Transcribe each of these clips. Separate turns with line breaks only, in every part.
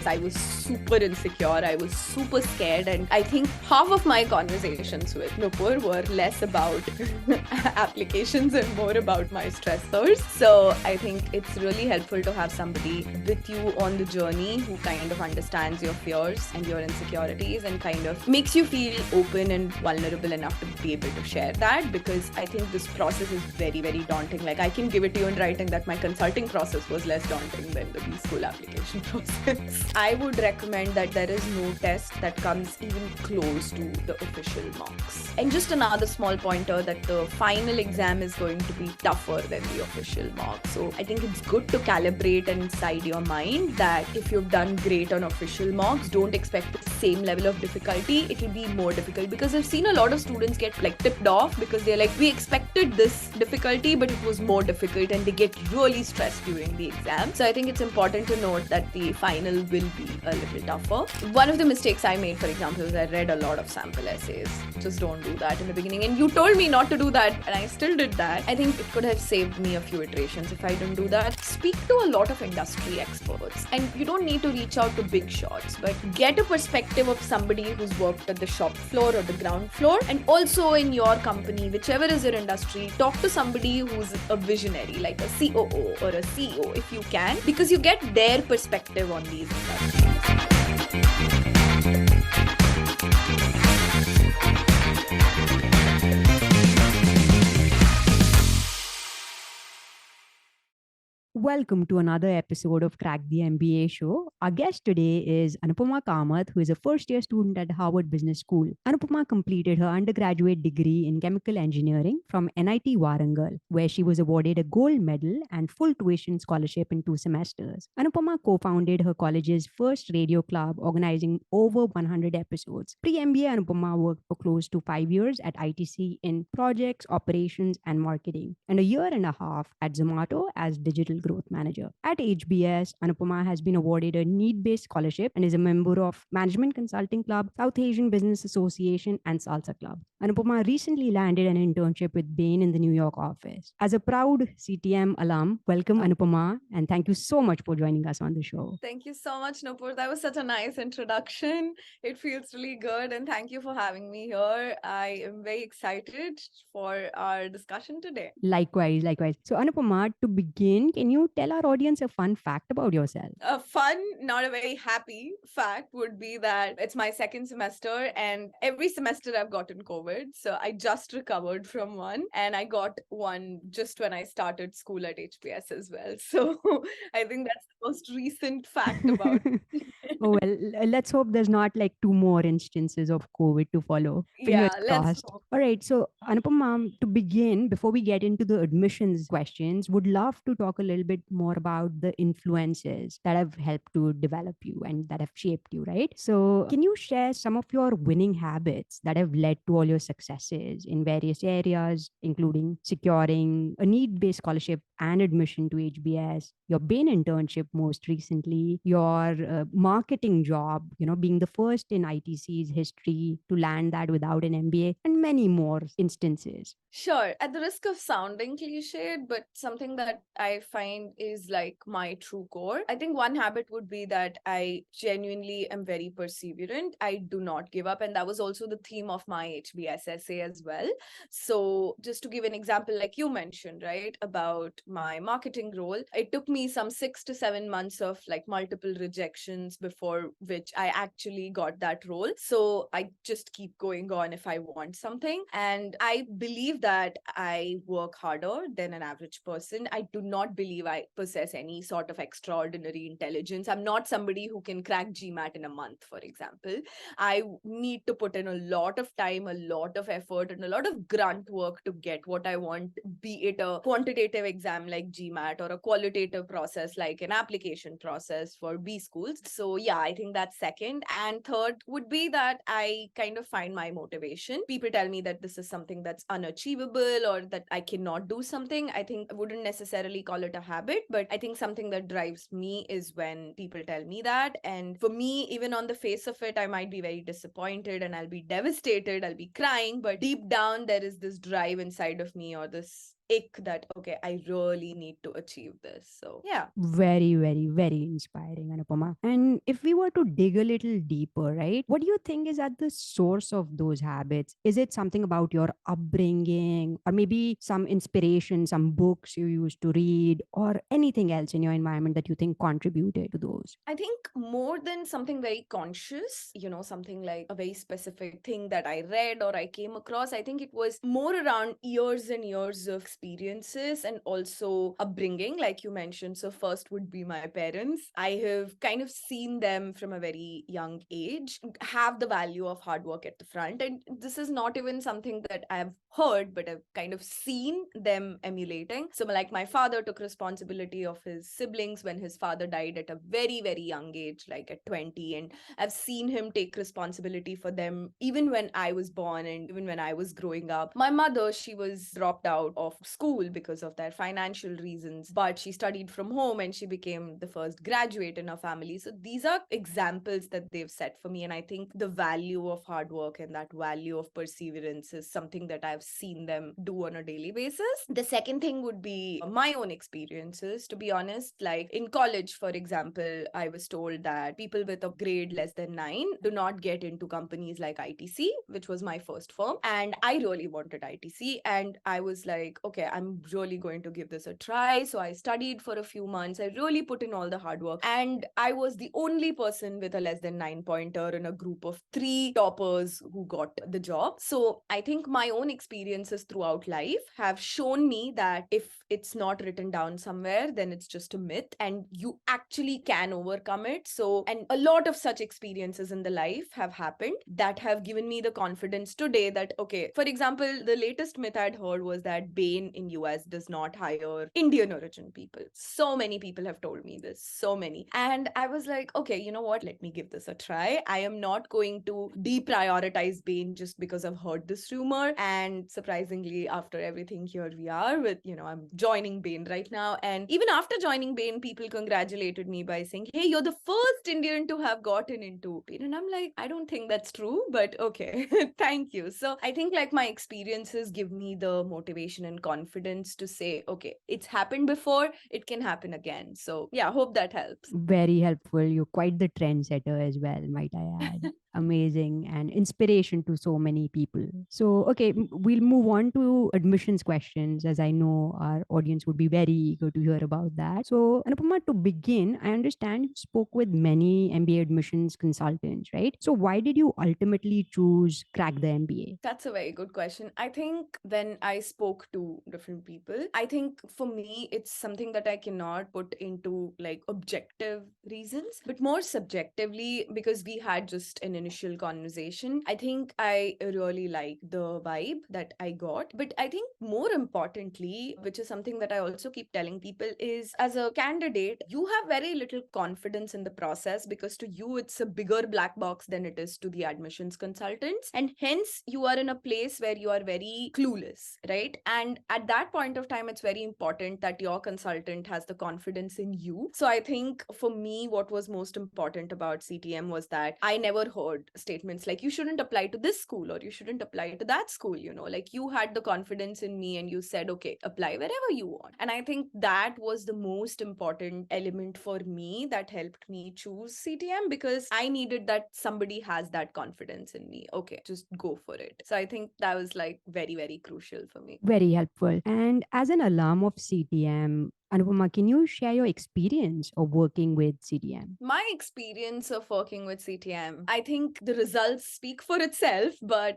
I was super insecure. I was super scared. And I think half of my conversations with Nupur were less about applications and more about my stressors. So I think it's really helpful to have somebody with you on the journey who kind of understands your fears and your insecurities and kind of makes you feel open and vulnerable enough to be able to share that, because I think this process is very, very daunting. Like, I can give it to you in writing that my consulting process was less daunting than the B-School application process. I would recommend that there is no test that comes even close to the official marks. And just another small pointer that the final exam is going to be tougher than the official marks. So I think it's good to calibrate inside your mind that if you've done great on official marks, don't expect the same level of difficulty. It will be more difficult, because I've seen a lot of students get like tipped off because they're like, we expected this difficulty, but it was more difficult, and they get really stressed during the exam. So I think it's important to note that the final will be a little tougher. One of the mistakes I made, for example, is I read a lot of sample essays. Just don't do that in the beginning. And you told me not to do that, and I still did that. I think it could have saved me a few iterations if I didn't do that. Speak to a lot of industry experts, and you don't need to reach out to big shots, but get a perspective of somebody who's worked at the shop floor or the ground floor. And also in your company, whichever is your industry, talk to somebody who's a visionary, like a COO or a CEO if you can, because you get their perspective on these industries.
Welcome to another episode of Crack the MBA show. Our guest today is Anupama Kamath, who is a first-year student at Harvard Business School. Anupama completed her undergraduate degree in chemical engineering from NIT Warangal, where she was awarded a gold medal and full tuition scholarship in 2 semesters. Anupama co-founded her college's first radio club, organizing over 100 episodes. Pre-MBA, Anupama worked for close to 5 years at ITC in projects, operations, and marketing, and a year and a half at Zomato as digital growth manager. At HBS, Anupama has been awarded a need-based scholarship and is a member of Management Consulting Club, South Asian Business Association, and Salsa Club. Anupama recently landed an internship with Bain in the New York office. As a proud CTM alum, welcome Anupama, and thank you so much for joining us on the show.
Thank you so much, Nupur. That was such a nice introduction. It feels really good, and thank you for having me here. I am very excited for our discussion today.
Likewise. So Anupama, to begin, can you tell our audience a fun fact about yourself?
A fun, not a very happy fact would be that it's my second semester, and every semester I've gotten COVID. So I just recovered from one, and I got one just when I started school at HBS as well. So I think that's the most recent fact about it.
Oh, well, let's hope there's not like 2 more instances of COVID to follow. Fingers
Yeah, let's
crossed.
hope.
All right. So, Anupama, to begin, before we get into the admissions questions, would love to talk a little bit more about the influences that have helped to develop you and that have shaped you, right? So, can you share some of your winning habits that have led to all your successes in various areas, including securing a need-based scholarship and admission to HBS, your Bain internship most recently, your marketing job, being the first in ITC's history to land that without an MBA, and many more instances?
Sure. At the risk of sounding cliched, but something that I find is like my true core. I think one habit would be that I genuinely am very perseverant. I do not give up. And that was also the theme of my HBS essay as well. So just to give an example, like you mentioned, right, about my marketing role, it took me some 6 to 7 months of like multiple rejections before which I actually got that role. So I just keep going on if I want something. And I believe that I work harder than an average person. I do not believe I possess any sort of extraordinary intelligence. I'm not somebody who can crack GMAT in a month, for example. I need to put in a lot of time, a lot of effort, and a lot of grunt work to get what I want, be it a quantitative exam like GMAT or a qualitative process like an application process for B schools. So yeah, I think that's second. And third would be that I kind of find my motivation. People tell me that this is something that's unachievable or that I cannot do something. I think I wouldn't necessarily call it a habit, but I think something that drives me is when people tell me that. And for me, even on the face of it, I might be very disappointed and I'll be devastated, I'll be crying, but deep down there is this drive inside of me, or this ick that, okay, I really need to achieve this. So yeah.
Very, very, very inspiring, Anupama. And if we were to dig a little deeper, right, what do you think is at the source of those habits? Is it something about your upbringing, or maybe some inspiration, some books you used to read, or anything else in your environment that you think contributed to those?
I think more than something very conscious, something like a very specific thing that I read or I came across, I think it was more around years and years of experiences and also upbringing, like you mentioned. So, first would be my parents. I have kind of seen them from a very young age have the value of hard work at the front. And this is not even something that I've heard, but I've kind of seen them emulating. So, like, my father took responsibility of his siblings when his father died at a very, very young age, like at 20. And I've seen him take responsibility for them even when I was born and even when I was growing up. My mother, she was dropped out of school because of their financial reasons, but she studied from home and she became the first graduate in her family. So these are examples that they've set for me. And I think the value of hard work and that value of perseverance is something that I've seen them do on a daily basis. The second thing would be my own experiences, to be honest. Like in college, for example, I was told that people with a grade less than 9 do not get into companies like ITC, which was my first firm. And I really wanted ITC. And I was like, okay, I'm really going to give this a try. So I studied for a few months. I really put in all the hard work. And I was the only person with a less than 9 pointer in a group of 3 toppers who got the job. So I think my own experiences throughout life have shown me that if it's not written down somewhere, then it's just a myth and you actually can overcome it. So, and a lot of such experiences in the life have happened that have given me the confidence today that, okay, for example, the latest myth I'd heard was that Bain in US does not hire Indian origin people. So many people have told me this, so many. And I was like, okay, you know what? Let me give this a try. I am not going to deprioritize Bain just because I've heard this rumor. And surprisingly, after everything, here we are with, I'm joining Bain right now. And even after joining Bain, people congratulated me by saying, hey, you're the first Indian to have gotten into Bain. And I'm like, I don't think that's true, but okay, thank you. So I think like my experiences give me the motivation and confidence to say, okay, it's happened before, it can happen again. So yeah, hope that helps.
Very helpful. You're quite the trendsetter as well, might I add. Amazing and inspiration to so many people. So, okay, we'll move on to admissions questions, as I know our audience would be very eager to hear about that. So, Anupama, to begin, I understand you spoke with many MBA admissions consultants, right? So, why did you ultimately choose Crack the MBA?
That's a very good question. I think when I spoke to different people, I think for me, it's something that I cannot put into like objective reasons, but more subjectively because we had just an initial conversation. I think I really like the vibe that I got. But I think more importantly, which is something that I also keep telling people, is as a candidate, you have very little confidence in the process because to you, it's a bigger black box than it is to the admissions consultants. And hence, you are in a place where you are very clueless, right? And at that point of time, it's very important that your consultant has the confidence in you. So I think for me, what was most important about CTM was that I never heard statements like, you shouldn't apply to this school or you shouldn't apply to that school, like you had the confidence in me and you said, okay, apply wherever you want. And I think that was the most important element for me that helped me choose CTM because I needed that somebody has that confidence in me. Okay, just go for it. So I think that was like very, very crucial for me.
Very helpful. And as an alum of CTM, Anupama, can you share your experience of working with CTM?
My experience of working with CTM, I think the results speak for itself, but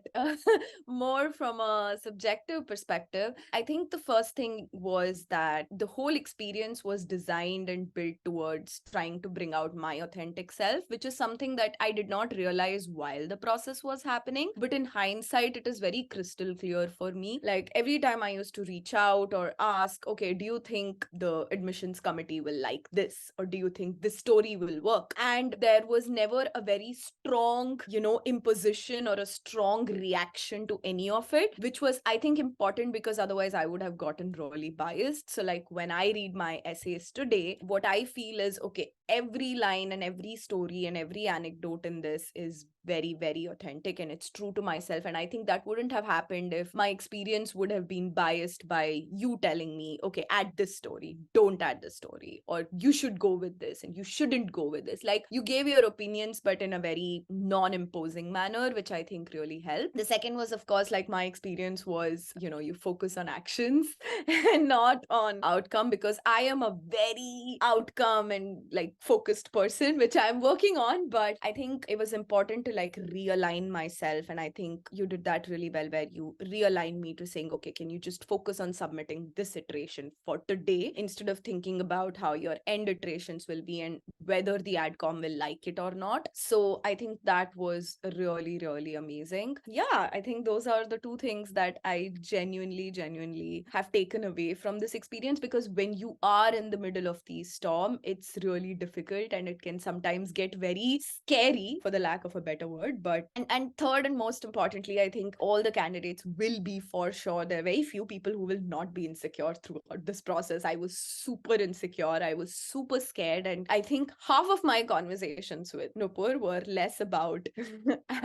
more from a subjective perspective, I think the first thing was that the whole experience was designed and built towards trying to bring out my authentic self, which is something that I did not realize while the process was happening. But in hindsight, it is very crystal clear for me. Like every time I used to reach out or ask, okay, do you think the admissions committee will like this? Or do you think this story will work? And there was never a very strong, imposition or a strong reaction to any of it, which was, I think, important because otherwise I would have gotten really biased. So, like, when I read my essays today, what I feel is, okay, every line and every story and every anecdote in this is very, very authentic and it's true to myself. And I think that wouldn't have happened if my experience would have been biased by you telling me, okay, add this story, don't add this story, or you should go with this and you shouldn't go with this. Like, you gave your opinions, but in a very non-imposing manner, which I think really helped. The second was, of course, like, my experience was, you focus on actions and not on outcome, because I am a very outcome and like focused person, which I'm working on. But I think it was important to like realign myself, and I think you did that really well, where you realigned me to saying, okay, can you just focus on submitting this iteration for today instead of thinking about how your end iterations will be and whether the adcom will like it or not. So I think that was really, really amazing. Yeah, I think those are the two things that I genuinely have taken away from this experience, because when you are in the middle of the storm, it's really difficult and it can sometimes get very scary, for the lack of a better word. But and third and most importantly, I think all the candidates will be, for sure, there are very few people who will not be insecure throughout this process. I was super insecure, I was super scared, and I think half of my conversations with Nupur were less about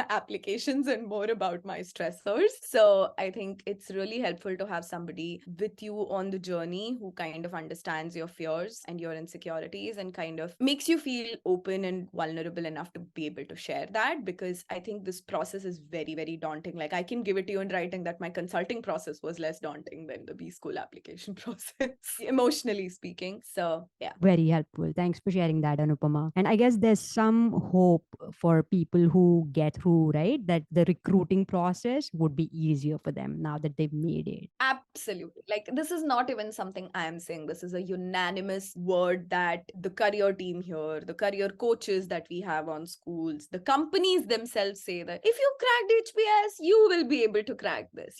applications and more about my stressors. So I think it's really helpful to have somebody with you on the journey who kind of understands your fears and your insecurities and kind of makes you feel open and vulnerable enough to be able to share that, because I think this process is very, very daunting. Like, I can give it to you in writing that my consulting process was less daunting than the B school application process, emotionally speaking. So yeah.
Very helpful. Thanks for sharing that, Anupama. And I guess there's some hope for people who get through, right? That the recruiting process would be easier for them now that they've made it.
Absolutely. Like, this is not even something I am saying. This is a unanimous word that the career team here, the career coaches that we have on schools, the companies themselves say that if you cracked HBS, you will be able to crack this.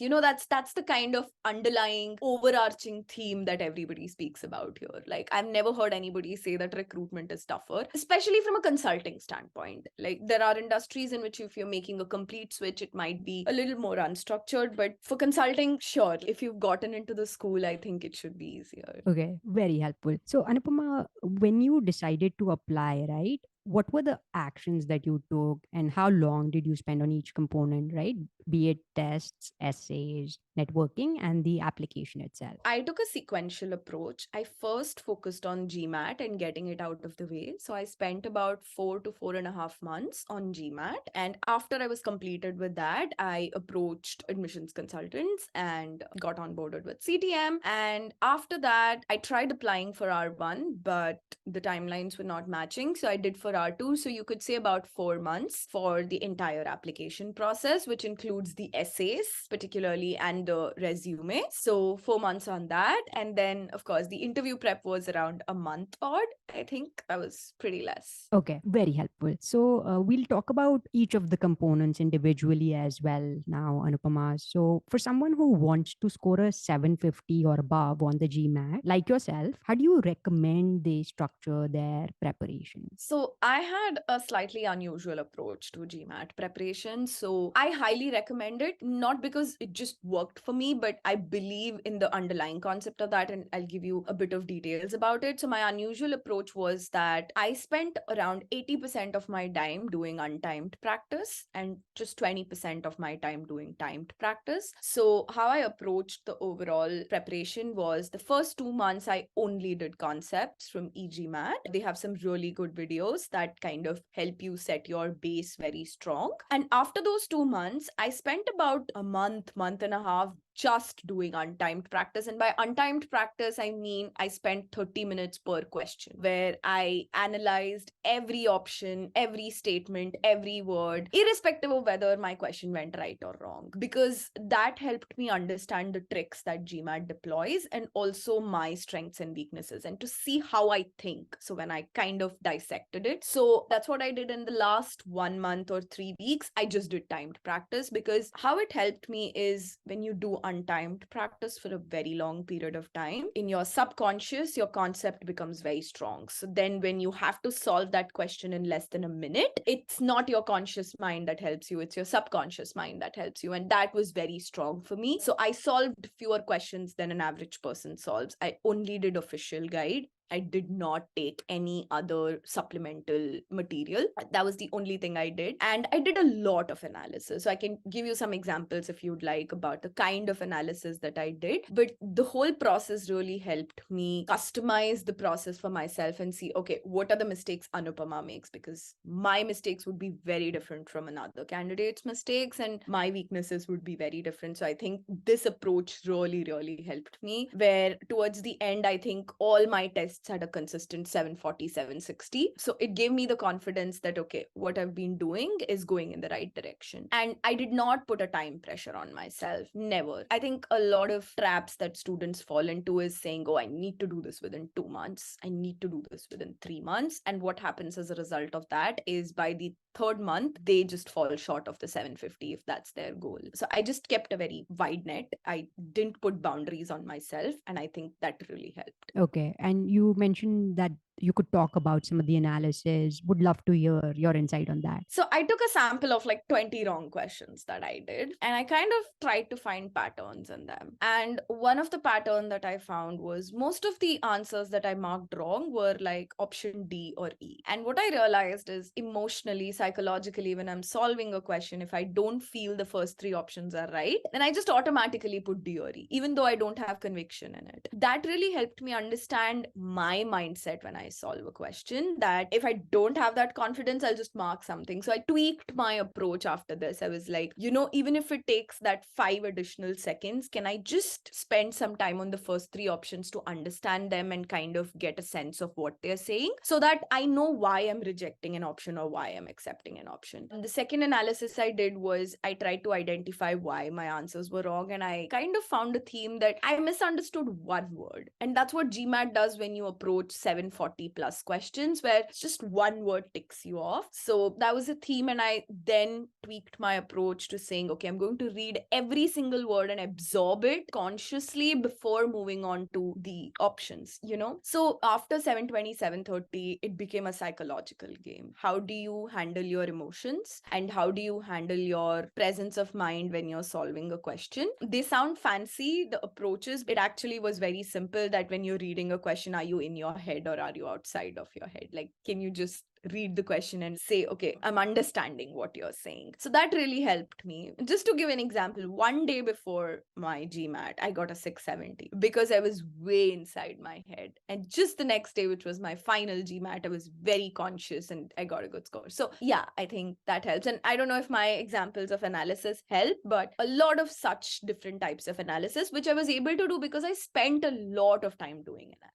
That's the kind of underlying overarching theme that everybody speaks about here. Like, I've never heard anybody say that recruitment is tougher, especially from a consulting standpoint. Like, there are industries in which if you're making a complete switch, it might be a little more unstructured. But for consulting, sure, if you've gotten into the school, I think it should be easier.
Okay, very helpful. So, Anupama, when you decided to apply, right? What were the actions that you took and how long did you spend on each component, right? Be it tests, essays, networking, and the application itself.
I took a sequential approach. I first focused on GMAT and getting it out of the way. So I spent about 4 to 4.5 months on GMAT. And after I was completed with that, I approached admissions consultants and got onboarded with CTM. And after that, I tried applying for R1, but the timelines were not matching. So I did for R2. So you could say about 4 months for the entire application process, which includes the essays, particularly, and the resume. So 4 months on that. And then, of course, the interview prep was around a month odd. I think that was pretty less.
Okay, very helpful. So we'll talk about each of the components individually as well now, Anupama. So for someone who wants to score a 750 or above on the GMAT, like yourself, how do you recommend they structure their preparation?
So I had a slightly unusual approach to GMAT preparation. So I highly recommend it, not because it just worked for me, but I believe in the underlying concept of that. And I'll give you a bit of details about it. So my unusual approach was that I spent around 80% of my time doing untimed practice and just 20% of my time doing timed practice. So how I approached the overall preparation was the first 2 months, I only did concepts from EGMAT. They have some really good videos that kind of help you set your base very strong. And after those 2 months, I spent about a month and a half just doing untimed practice. And by untimed practice, I mean I spent 30 minutes per question, where I analyzed every option, every statement, every word, irrespective of whether my question went right or wrong, because that helped me understand the tricks that GMAT deploys and also my strengths and weaknesses, and to see how I think. So when I kind of dissected it, so that's what I did in the last 1 month or 3 weeks. I just did timed practice, because how it helped me is when you do untimed practice for a very long period of time, in your subconscious, your concept becomes very strong. So then when you have to solve that question in less than a minute, it's not your conscious mind that helps you, it's your subconscious mind that helps you. And that was very strong for me. So I solved fewer questions than an average person solves. I only did official guide. I did not take any other supplemental material. That was the only thing I did. And I did a lot of analysis. So I can give you some examples if you'd like about the kind of analysis that I did. But the whole process really helped me customize the process for myself and see, okay, what are the mistakes Anupama makes? Because my mistakes would be very different from another candidate's mistakes, and my weaknesses would be very different. So I think this approach really, really helped me, where towards the end, I think all my tests had a consistent 740, 760. So it gave me the confidence that, okay, what I've been doing is going in the right direction. And I did not put a time pressure on myself. Never. I think a lot of traps that students fall into is saying, oh, I need to do this within 2 months. I need to do this within 3 months. And what happens as a result of that is by the third month, they just fall short of the 750 if that's their goal. So I just kept a very wide net. I didn't put boundaries on myself. And I think that really helped.
Okay. And you mentioned that you could talk about some of the analysis. Would love to hear your insight on that.
So I took a sample of like 20 wrong questions that I did, and I kind of tried to find patterns in them. And one of the pattern that I found was most of the answers that I marked wrong were like option D or E. And what I realized is emotionally, psychologically, when I'm solving a question, if I don't feel the first three options are right, then I just automatically put D or E, even though I don't have conviction in it. That really helped me understand my mindset when I solve a question, that if I don't have that confidence, I'll just mark something. So I tweaked my approach after this. I was like, even if it takes that 5 additional seconds, can I just spend some time on the first three options to understand them and kind of get a sense of what they're saying, so that I know why I'm rejecting an option or why I'm accepting an option. And the second analysis I did was I tried to identify why my answers were wrong, and I kind of found a theme that I misunderstood one word. And that's what GMAT does when you approach 740 plus questions, where it's just one word ticks you off. So that was a theme, and I then tweaked my approach to saying, okay, I'm going to read every single word and absorb it consciously before moving on to the options, So after 720, 730, it became a psychological game. How do you handle your emotions, and how do you handle your presence of mind when you're solving a question? They sound fancy, the approaches. It actually was very simple, that when you're reading a question, are you in your head or are you outside of your head? Like, can you just read the question and say, okay, I'm understanding what you're saying? So that really helped me. Just to give an example, one day before my GMAT, I got a 670 because I was way inside my head. And just the next day, which was my final GMAT, I was very conscious and I got a good score. So yeah, I think that helps. And I don't know if my examples of analysis help, but a lot of such different types of analysis, which I was able to do because I spent a lot of time doing analysis.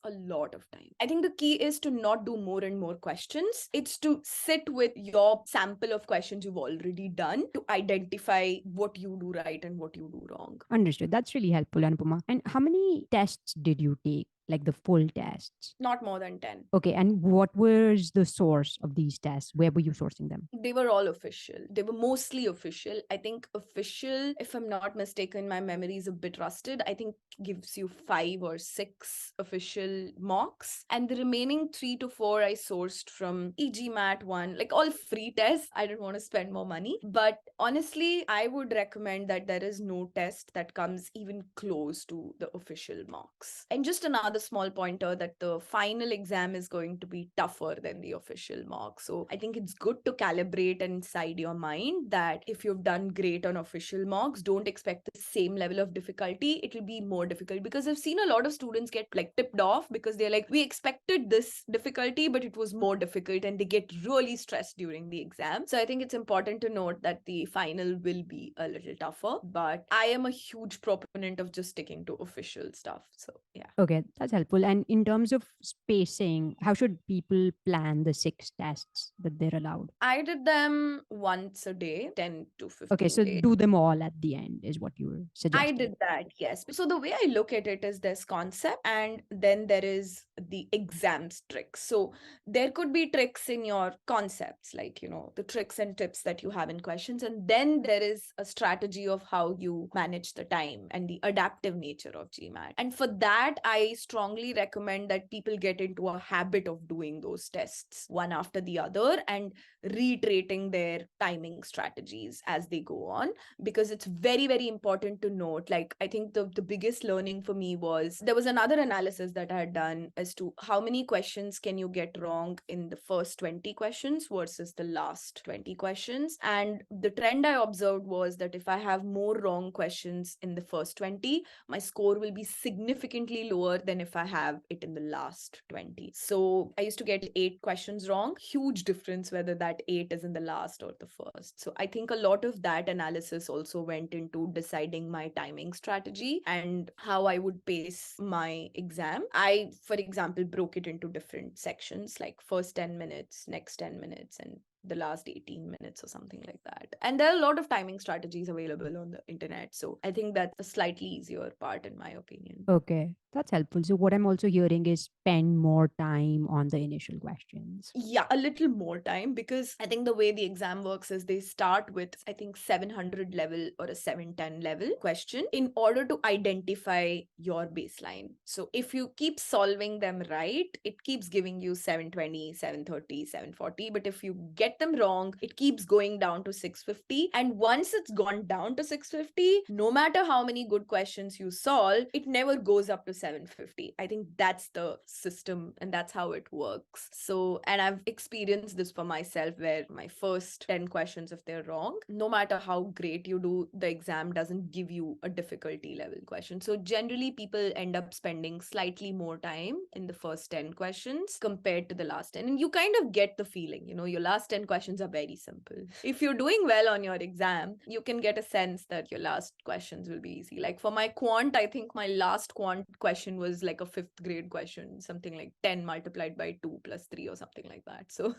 A lot of time. I think the key is to not do more and more questions. It's to sit with your sample of questions you've already done to identify what you do right and what you do wrong.
Understood. That's really helpful, Anupama. And how many tests did you take? Like the full tests?
Not more than 10.
Okay. And what was the source of these tests? Where were you sourcing them?
They were all official. They were mostly official. I think official, if I'm not mistaken, my memory is a bit rusted, I think gives you 5 or 6 official mocks. And the remaining 3 to 4 I sourced from EGMAT 1, like all free tests. I didn't want to spend more money. But honestly, I would recommend that there is no test that comes even close to the official mocks. And just another small pointer, that the final exam is going to be tougher than the official mock. So I think it's good to calibrate inside your mind that if you've done great on official mocks, don't expect the same level of difficulty. It will be more difficult, because I've seen a lot of students get like tipped off because they're like, we expected this difficulty, but it was more difficult, and they get really stressed during the exam. So I think it's important to note that the final will be a little tougher, but I am a huge proponent of just sticking to official stuff. So yeah.
Okay, that's helpful. And in terms of spacing, how should people plan the 6 tests that they're allowed?
I did them once a day, 10 to 15
Okay, so
days.
do them all at the end is what you were suggesting.
I did that, yes. So the way I look at it is there's concept and then there is the exams tricks. So there could be tricks in your concepts, like, the tricks and tips that you have in questions. And then there is a strategy of how you manage the time and the adaptive nature of GMAT. And for that, I strongly recommend that people get into a habit of doing those tests one after the other and reiterating their timing strategies as they go on, because it's very, very important to note. Like, I think the biggest learning for me was, there was another analysis that I had done as as to how many questions can you get wrong in the first 20 questions versus the last 20 questions. And the trend I observed was that if I have more wrong questions in the first 20, my score will be significantly lower than if I have it in the last 20. So I used to get 8 questions wrong. Huge difference whether that 8 is in the last or the first. So I think a lot of that analysis also went into deciding my timing strategy and how I would pace my exam. I, for example, broke it into different sections, like first 10 minutes, next 10 minutes, and the last 18 minutes or something like that. And there are a lot of timing strategies available on the internet. So I think that's a slightly easier part, in my opinion.
Okay, that's helpful. So what I'm also hearing is spend more time on the initial questions.
Yeah, a little more time, because I think the way the exam works is they start with, I think, 700 level or a 710 level question in order to identify your baseline. So if you keep solving them right, it keeps giving you 720, 730, 740. But if you get them wrong, it keeps going down to 650. And once it's gone down to 650, no matter how many good questions you solve, it never goes up to 750. I think that's the system and that's how it works. So, and I've experienced this for myself, where my first 10 questions, if they're wrong, no matter how great you do, the exam doesn't give you a difficulty level question. So generally people end up spending slightly more time in the first 10 questions compared to the last 10. And you kind of get the feeling, your last 10 questions are very simple. If you're doing well on your exam, you can get a sense that your last questions will be easy. Like for my quant, I think my last quant question was like a 5th grade question, something like 10 multiplied by 2 plus 3 or something like that. So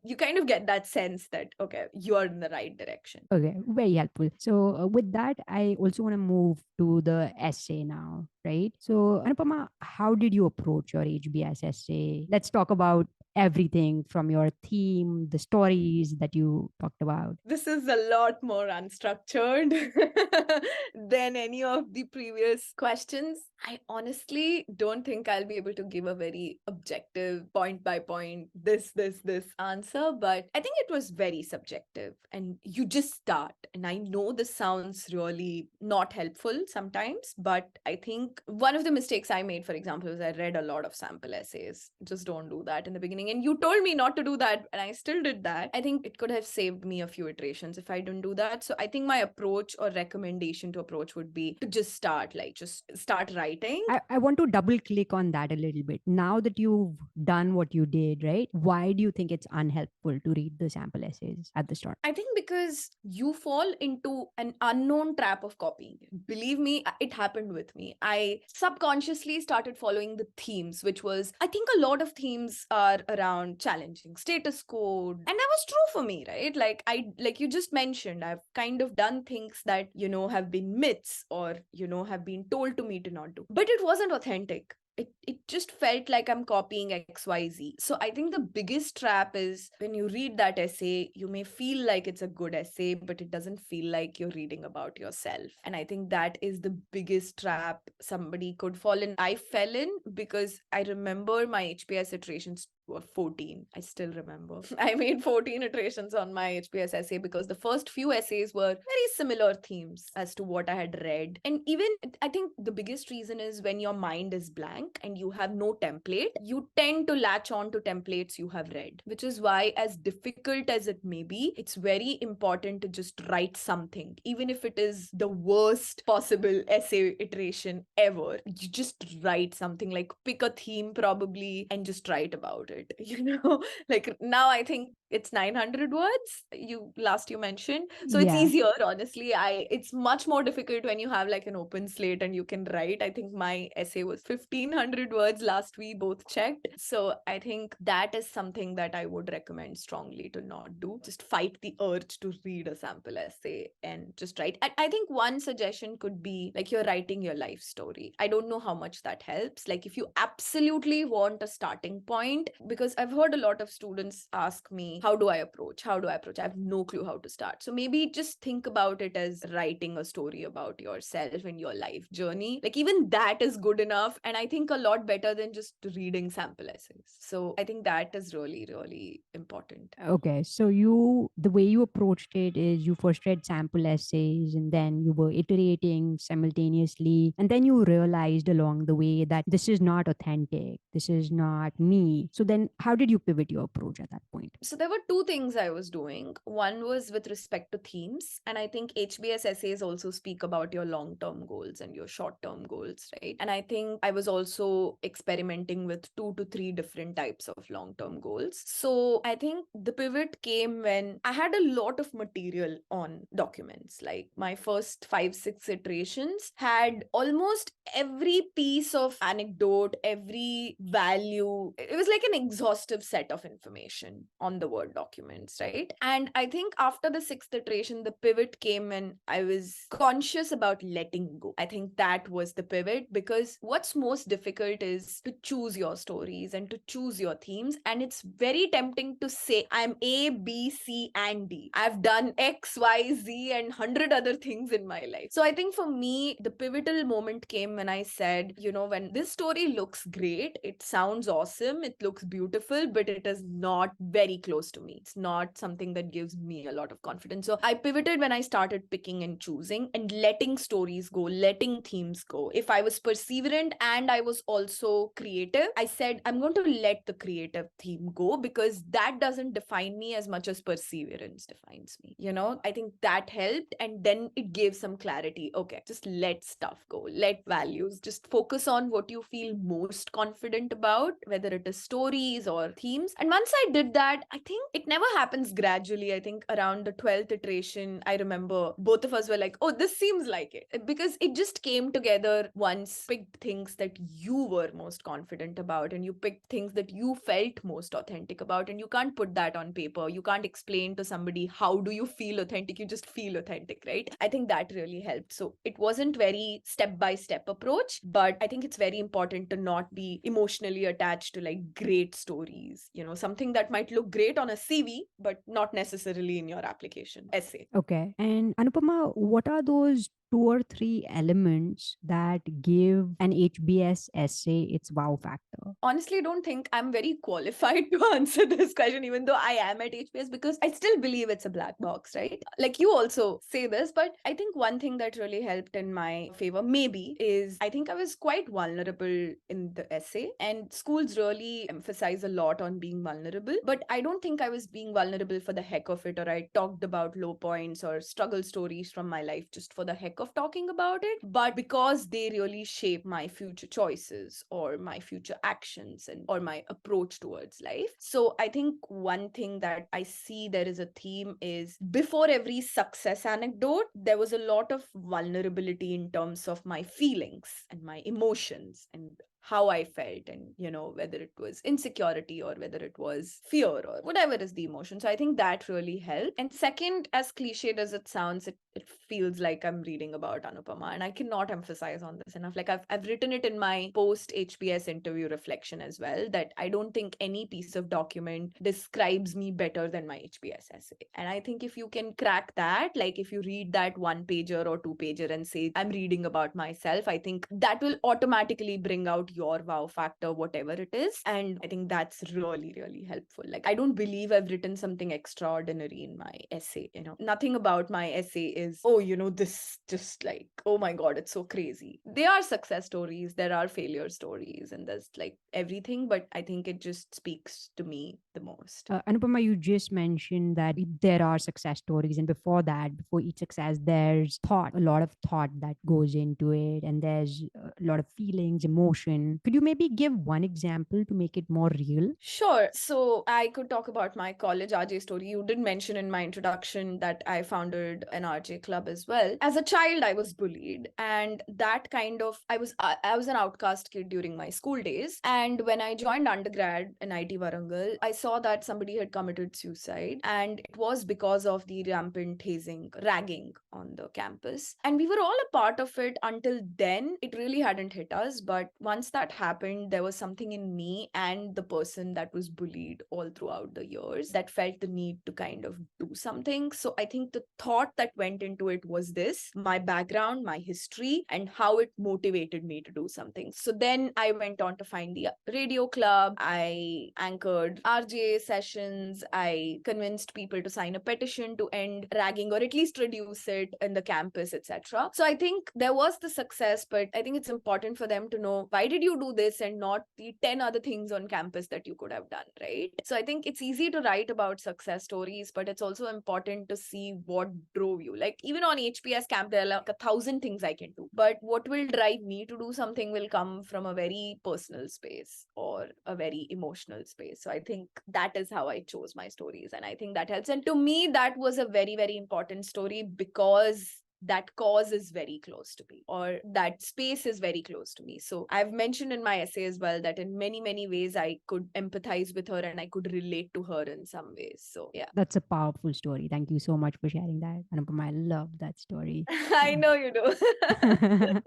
you kind of get that sense that, okay, you're in the right direction.
Okay, very helpful. So with that, I also want to move to the essay now, right? So Anupama, how did you approach your HBS essay? Let's talk about everything from your theme, the stories that you talked about.
This is a lot more unstructured than any of the previous questions. I honestly don't think I'll be able to give a very objective point by point, this answer, but I think it was very subjective and you just start. And I know this sounds really not helpful sometimes, but I think one of the mistakes I made, for example, was I read a lot of sample essays. Just don't do that in the beginning. And you told me not to do that, and I still did that. I think it could have saved me a few iterations if I didn't do that. So I think my approach or recommendation to approach would be to just start writing.
I want to double click on that a little bit. Now that you've done what you did, right? Why do you think it's unhelpful to read the sample essays at the start?
I think because you fall into an unknown trap of copying. Believe me, it happened with me. I subconsciously started following the themes, which was, I think a lot of themes are around challenging status quo. And that was true for me, right? Like you just mentioned, I've kind of done things that, have been myths or, have been told to me to not do. But it wasn't authentic. It just felt like I'm copying XYZ. So I think the biggest trap is when you read that essay, you may feel like it's a good essay, but it doesn't feel like you're reading about yourself. And I think that is the biggest trap somebody could fall in. I fell in because I remember my HBS iterations were 14. I still remember. I made 14 iterations on my HBS essay because the first few essays were very similar themes as to what I had read. And even I think the biggest reason is when your mind is blank and you have no template, you tend to latch on to templates you have read, which is why, as difficult as it may be, it's very important to just write something, even if it is the worst possible essay iteration ever. You just write something, like pick a theme probably and just write about it. Like now I think it's 900 words you mentioned, so it's easier. Honestly, it's much more difficult when you have like an open slate and you can write. I think my essay was 1500 words last we both checked. So I think that is something that I would recommend strongly to not do. Just fight the urge to read a sample essay and just write. I think one suggestion could be like you're writing your life story. I don't know how much that helps. Like if you absolutely want a starting point, because I've heard a lot of students ask me, how do I approach? How do I approach? I have no clue how to start. So maybe just think about it as writing a story about yourself and your life journey. Like even that is good enough. And I think a lot better than just reading sample essays. So I think that is really, really important.
Okay, so the way you approached it is you first read sample essays and then you were iterating simultaneously. And then you realized along the way that this is not authentic, this is not me. So then how did you pivot your approach at that point?
So there were two things I was doing. One was with respect to themes. And I think HBS essays also speak about your long-term goals and your short-term goals, right? And I think I was also experimenting with 2 to 3 different types of long-term goals. So I think the pivot came when I had a lot of material on documents. Like my first 5, 6 iterations had almost every piece of anecdote, every value. It was like an exhaustive set of information on the Word documents, right? And I think after the 6th iteration, the pivot came when I was conscious about letting go. I think that was the pivot, because what's most difficult is to choose your stories and to choose your themes. And it's very tempting to say, I'm A, B, C, and D. I've done X, Y, Z, and 100 other things in my life. So I think for me, the pivotal moment came when I said, when this story looks great, it sounds awesome, it looks beautiful, but it is not very close to me. It's not something that gives me a lot of confidence. So I pivoted when I started picking and choosing and letting stories go, letting themes go. If I was perseverant and I was also creative, I said, I'm going to let the creative theme go, because that doesn't define me as much as perseverance defines me. I think that helped. And then it gave some clarity. Okay, just let stuff go, let values, just focus on what you feel most confident about, whether it is stories or themes. And once I did that, I think it never happens gradually. I think around the 12th iteration, I remember both of us were like, oh, this seems like it, because it just came together once. Picked things that you were most confident about, and you picked things that you felt most authentic about, and you can't put that on paper. You can't explain to somebody how do you feel authentic. You just feel authentic, right? I think that really helped. So it wasn't very step-by-step approach, but I think it's very important to not be emotionally attached to like great stories, something that might look great on a CV, but not necessarily in your application essay.
Okay. And Anupama, what are those 2 or 3 elements that give an HBS essay its wow factor?
Honestly, I don't think I'm very qualified to answer this question, even though I am at HBS, because I still believe it's a black box, right? Like you also say this, but I think one thing that really helped in my favor, maybe, is I think I was quite vulnerable in the essay, and schools really emphasize a lot on being vulnerable. But I don't think I was being vulnerable for the heck of it, or I talked about low points or struggle stories from my life just for the heck of talking about it, but because they really shape my future choices or my future actions or my approach towards life. So I think one thing that I see there is a theme is, before every success anecdote, there was a lot of vulnerability in terms of my feelings and my emotions and how I felt, and whether it was insecurity or whether it was fear or whatever is the emotion. So I think that really helped. And second, as cliched as it sounds, it feels like I'm reading about Anupama, and I cannot emphasize on this enough. Like I've written it in my post HBS interview reflection as well, that I don't think any piece of document describes me better than my HBS essay. And I think if you can crack that, like if you read that 1-pager or 2-pager and say, I'm reading about myself, I think that will automatically bring out your wow factor, whatever it is. And I think that's really, really helpful. Like, I don't believe I've written something extraordinary in my essay. Nothing about my essay is, this just like, oh my God, it's so crazy. There are success stories, there are failure stories, and there's like everything, but I think it just speaks to me the most.
Anupama, you just mentioned that there are success stories, and before that, before each success, there's thought, a lot of thought that goes into it, and there's a lot of feelings, emotion. Could you maybe give one example to make it more real?
Sure. So I could talk about my college RJ story. You did mention in my introduction that I founded an RJ club as well. As a child, I was bullied, and that kind of I was an outcast kid during my school days. And when I joined undergrad in NIT Warangal, I saw that somebody had committed suicide, and it was because of the rampant hazing, ragging on the campus. And we were all a part of it until then. It really hadn't hit us, but once that happened, there was something in me and the person that was bullied all throughout the years that felt the need to kind of do something. So I think the thought that went into it was this: my background, my history, and how it motivated me to do something. So then I went on to find the radio club. I anchored RJ sessions. I convinced people to sign a petition to end ragging or at least reduce it in the campus, etc. So I think there was the success, but I think it's important for them to know, why did you do this and not the 10 other things on campus that you could have done, right? So I think it's easy to write about success stories, but it's also important to see what drove you. Like even on HBS camp, there are like 1,000 things I can do, but what will drive me to do something will come from a very personal space or a very emotional space. So I think that is how I chose my stories, and I think that helps. And to me, that was a very, very important story because that cause is very close to me, or that space is very close to me. So I've mentioned in my essay as well that in many, many ways I could empathize with her and I could relate to her in some ways. So yeah.
That's a powerful story. Thank you so much for sharing that, Anupama. I love that story.
I know you do.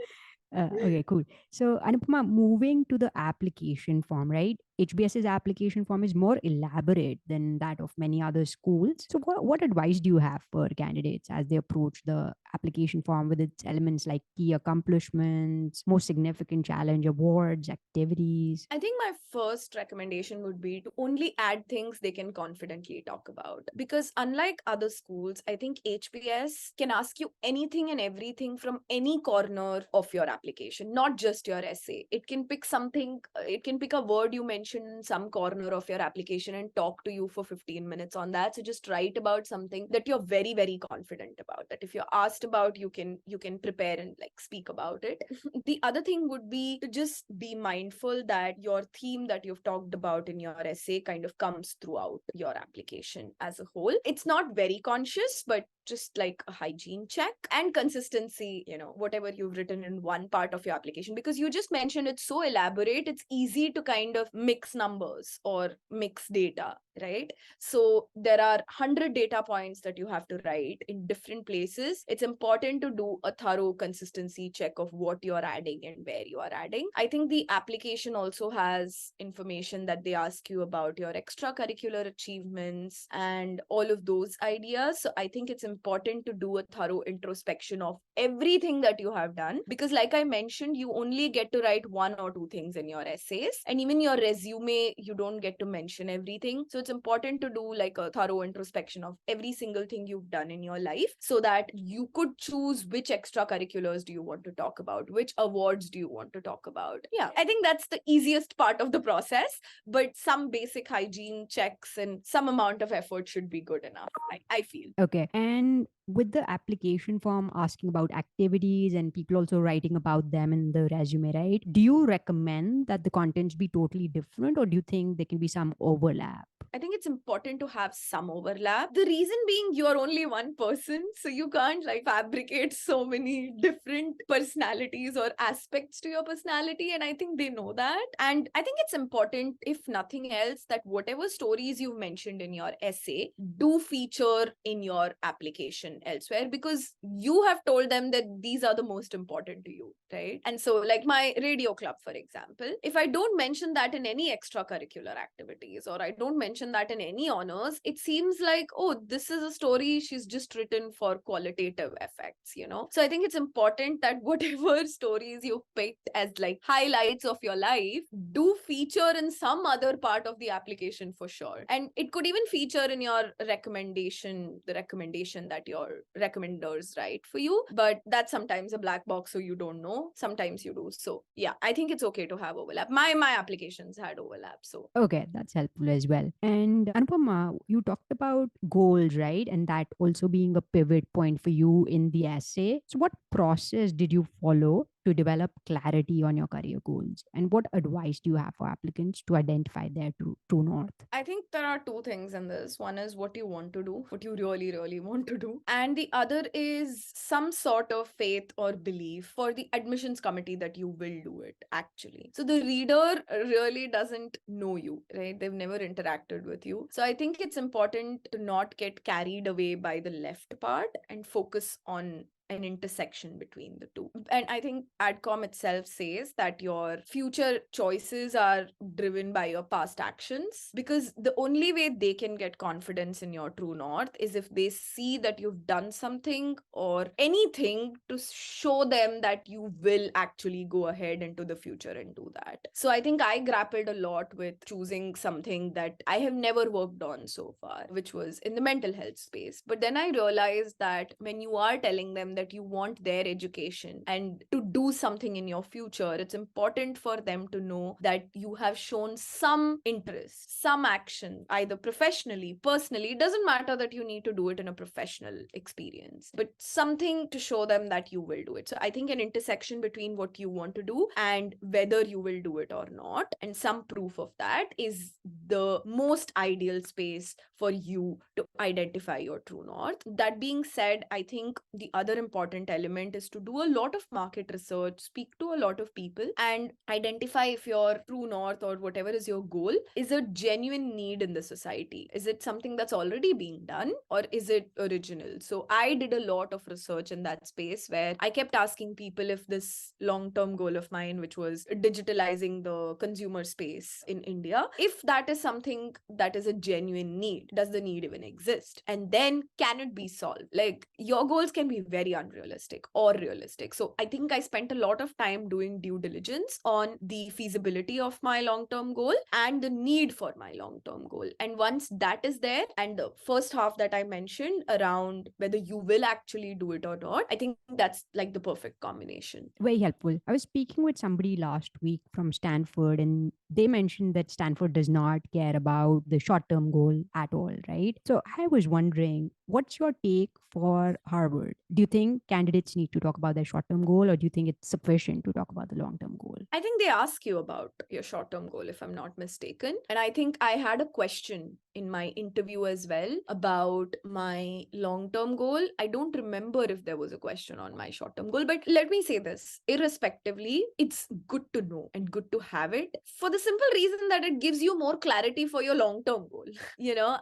Okay, cool. So, Anupama, moving to the application form, right? HBS's application form is more elaborate than that of many other schools. So, what advice do you have for candidates as they approach the application form with its elements like key accomplishments, most significant challenge, awards, activities?
I think my first recommendation would be to only add things they can confidently talk about. Because unlike other schools, I think HBS can ask you anything and everything from any corner of your application, not just your essay. It can pick something, it can pick a word you mentioned in some corner of your application and talk to you for 15 minutes on that. So just write about something that you're very, very confident about, that if you're asked about, you can prepare and like speak about it. The other thing would be to just be mindful that your theme that you've talked about in your essay kind of comes throughout your application as a whole. It's not very conscious, but just like a hygiene check and consistency, whatever you've written in one part of your application, because you just mentioned it's so elaborate, it's easy to kind of mix numbers or mix data, right? So there are 100 data points that you have to write in different places. It's important to do a thorough consistency check of what you're adding and where you are adding. I think the application also has information that they ask you about your extracurricular achievements and all of those ideas. So I think it's important to do a thorough introspection of everything that you have done, because like I mentioned, you only get to write one or two things in your essays, and even your resume, you don't get to mention everything. So it's important to do like a thorough introspection of every single thing you've done in your life, so that you could choose which extracurriculars do you want to talk about, which awards do you want to talk about. Yeah, I think that's the easiest part of the process, but some basic hygiene checks and some amount of effort should be good enough, I feel.
Okay. And with the application form asking about activities and people also writing about them in the resume, right? Do you recommend that the contents be totally different, or do you think there can be some overlap?
I think it's important to have some overlap. The reason being, you're only one person, so you can't like fabricate so many different personalities or aspects to your personality. And I think they know that. And I think it's important, if nothing else, that whatever stories you've mentioned in your essay do feature in your application elsewhere, because you have told them that these are the most important to you, right? And so like my radio club, for example, if I don't mention that in any extracurricular activities, or I don't mention that in any honors, it seems like, oh, this is a story she's just written for qualitative effects, So I think it's important that whatever stories you picked as like highlights of your life do feature in some other part of the application for sure. And it could even feature in your recommendation, the recommendation that your recommenders write for you. But that's sometimes a black box, so you don't know. Sometimes you do. So yeah, I think it's okay to have overlap. My applications had overlap. So
Okay, that's helpful as well. And Anupama, you talked about goals, right? And that also being a pivot point for you in the essay. So, what process did you follow to develop clarity on your career goals? And what advice do you have for applicants to identify their true north?
I think there are two things in this. One is what you want to do, what you really, really want to do. And the other is some sort of faith or belief for the admissions committee that you will do it, actually. So the reader really doesn't know you, right? They've never interacted with you. So I think it's important to not get carried away by the left part and focus on an intersection between the two. And I think ADCOM itself says that your future choices are driven by your past actions, because the only way they can get confidence in your true north is if they see that you've done something or anything to show them that you will actually go ahead into the future and do that. So I think I grappled a lot with choosing something that I have never worked on so far, which was in the mental health space. But then I realized that when you are telling them that you want their education and to do something in your future, it's important for them to know that you have shown some interest, some action, either professionally, personally. It doesn't matter that you need to do it in a professional experience, but something to show them that you will do it. So I think an intersection between what you want to do and whether you will do it or not, and some proof of that, is the most ideal space for you to identify your true north. That being said, I think the other important element is to do a lot of market research, speak to a lot of people, and identify if your true north or whatever is your goal is a genuine need in the society. Is it something that's already being done, or is it original? So I did a lot of research in that space where I kept asking people if this long-term goal of mine, which was digitalizing the consumer space in India, if that is something that is a genuine need. Does the need even exist? And then can it be solved? Like, your goals can be very unrealistic or realistic. So I think I spent a lot of time doing due diligence on the feasibility of my long-term goal and the need for my long-term goal. And once that is there, and the first half that I mentioned around whether you will actually do it or not, I think that's like the perfect combination.
Very helpful. I was speaking with somebody last week from Stanford, and they mentioned that Stanford does not care about the short term goal at all, right? So I was wondering, what's your take for Harvard? Do you think candidates need to talk about their short term goal, or do you think it's sufficient to talk about the long term goal?
I think they ask you about your short-term goal, if I'm not mistaken. And I think I had a question in my interview as well about my long-term goal. I don't remember if there was a question on my short-term goal, but let me say this. Irrespectively, it's good to know and good to have it for the simple reason that it gives you more clarity for your long-term goal.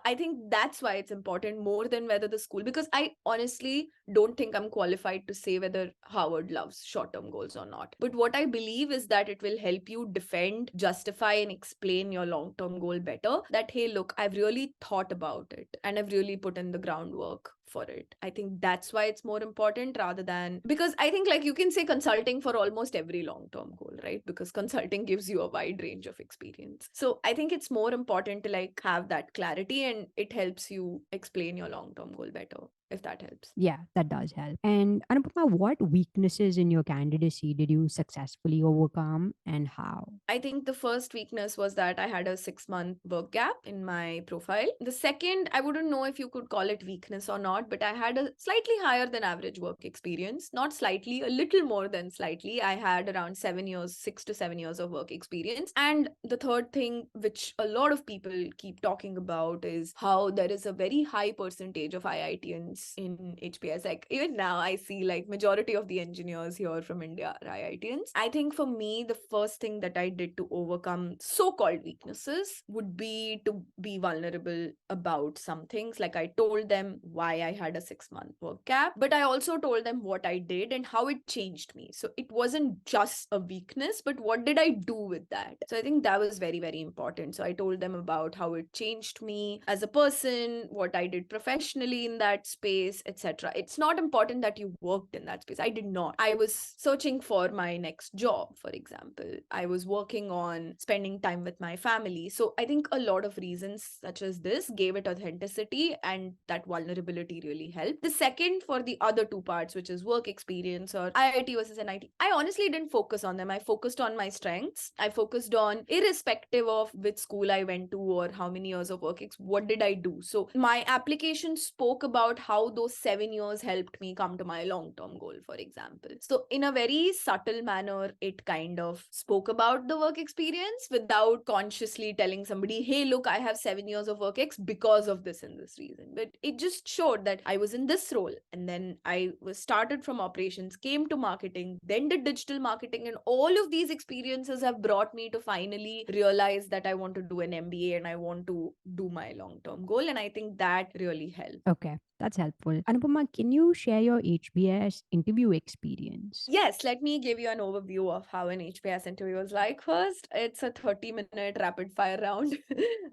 I think that's why it's important more than whether the school, because I honestly don't think I'm qualified to say whether Harvard loves short-term goals or not. But what I believe is that it will help you defend, justify, and explain your long-term goal better. That, hey, look, I've really thought about it and I've really put in the groundwork for it. I think that's why it's more important, rather than, because I think like you can say consulting for almost every long-term goal, right? Because consulting gives you a wide range of experience. So I think it's more important to like have that clarity, and it helps you explain your long-term goal better, if that helps.
Yeah, that does help. And Anupama, what weaknesses in your candidacy did you successfully overcome, and how?
I think the first weakness was that I had a 6-month work gap in my profile. The second, I wouldn't know if you could call it weakness or not, but I had a slightly higher than average work experience. Not slightly, a little more than slightly. I had around 6 to 7 years of work experience. And the third thing, which a lot of people keep talking about, is how there is a very high percentage of IITians in HBS. Like, even now I see like majority of the engineers here from India are IITians. I think for me, the first thing that I did to overcome so-called weaknesses would be to be vulnerable about some things. Like, I told them why I had a 6-month work gap, but I also told them what I did and how it changed me. So it wasn't just a weakness, but what did I do with that? So I think that was very, very important. So I told them about how it changed me as a person, what I did professionally in that space, etc. It's not important that you worked in that space. I did not. I was searching for my next job, for example. I was working on spending time with my family. So I think a lot of reasons such as this gave it authenticity, and that vulnerability really helped. The second, for the other two parts, which is work experience or IIT versus NIT, I honestly didn't focus on them. I focused on my strengths. I focused on, irrespective of which school I went to or how many years of work, what did I do? So my application spoke about how those 7 years helped me come to my long-term goal, for example. So in a very subtle manner, it kind of spoke about the work experience without consciously telling somebody, hey, look, I have 7 years of work because of this and this reason. But it just showed thought that I was in this role, and then I was started from operations, came to marketing, then did digital marketing, and all of these experiences have brought me to finally realize that I want to do an MBA and I want to do my long-term goal. And I think that really helped.
Okay, that's helpful. Anupama, can you share your HBS interview experience?
Yes, let me give you an overview of how an HBS interview is like. First, it's a 30-minute rapid fire round.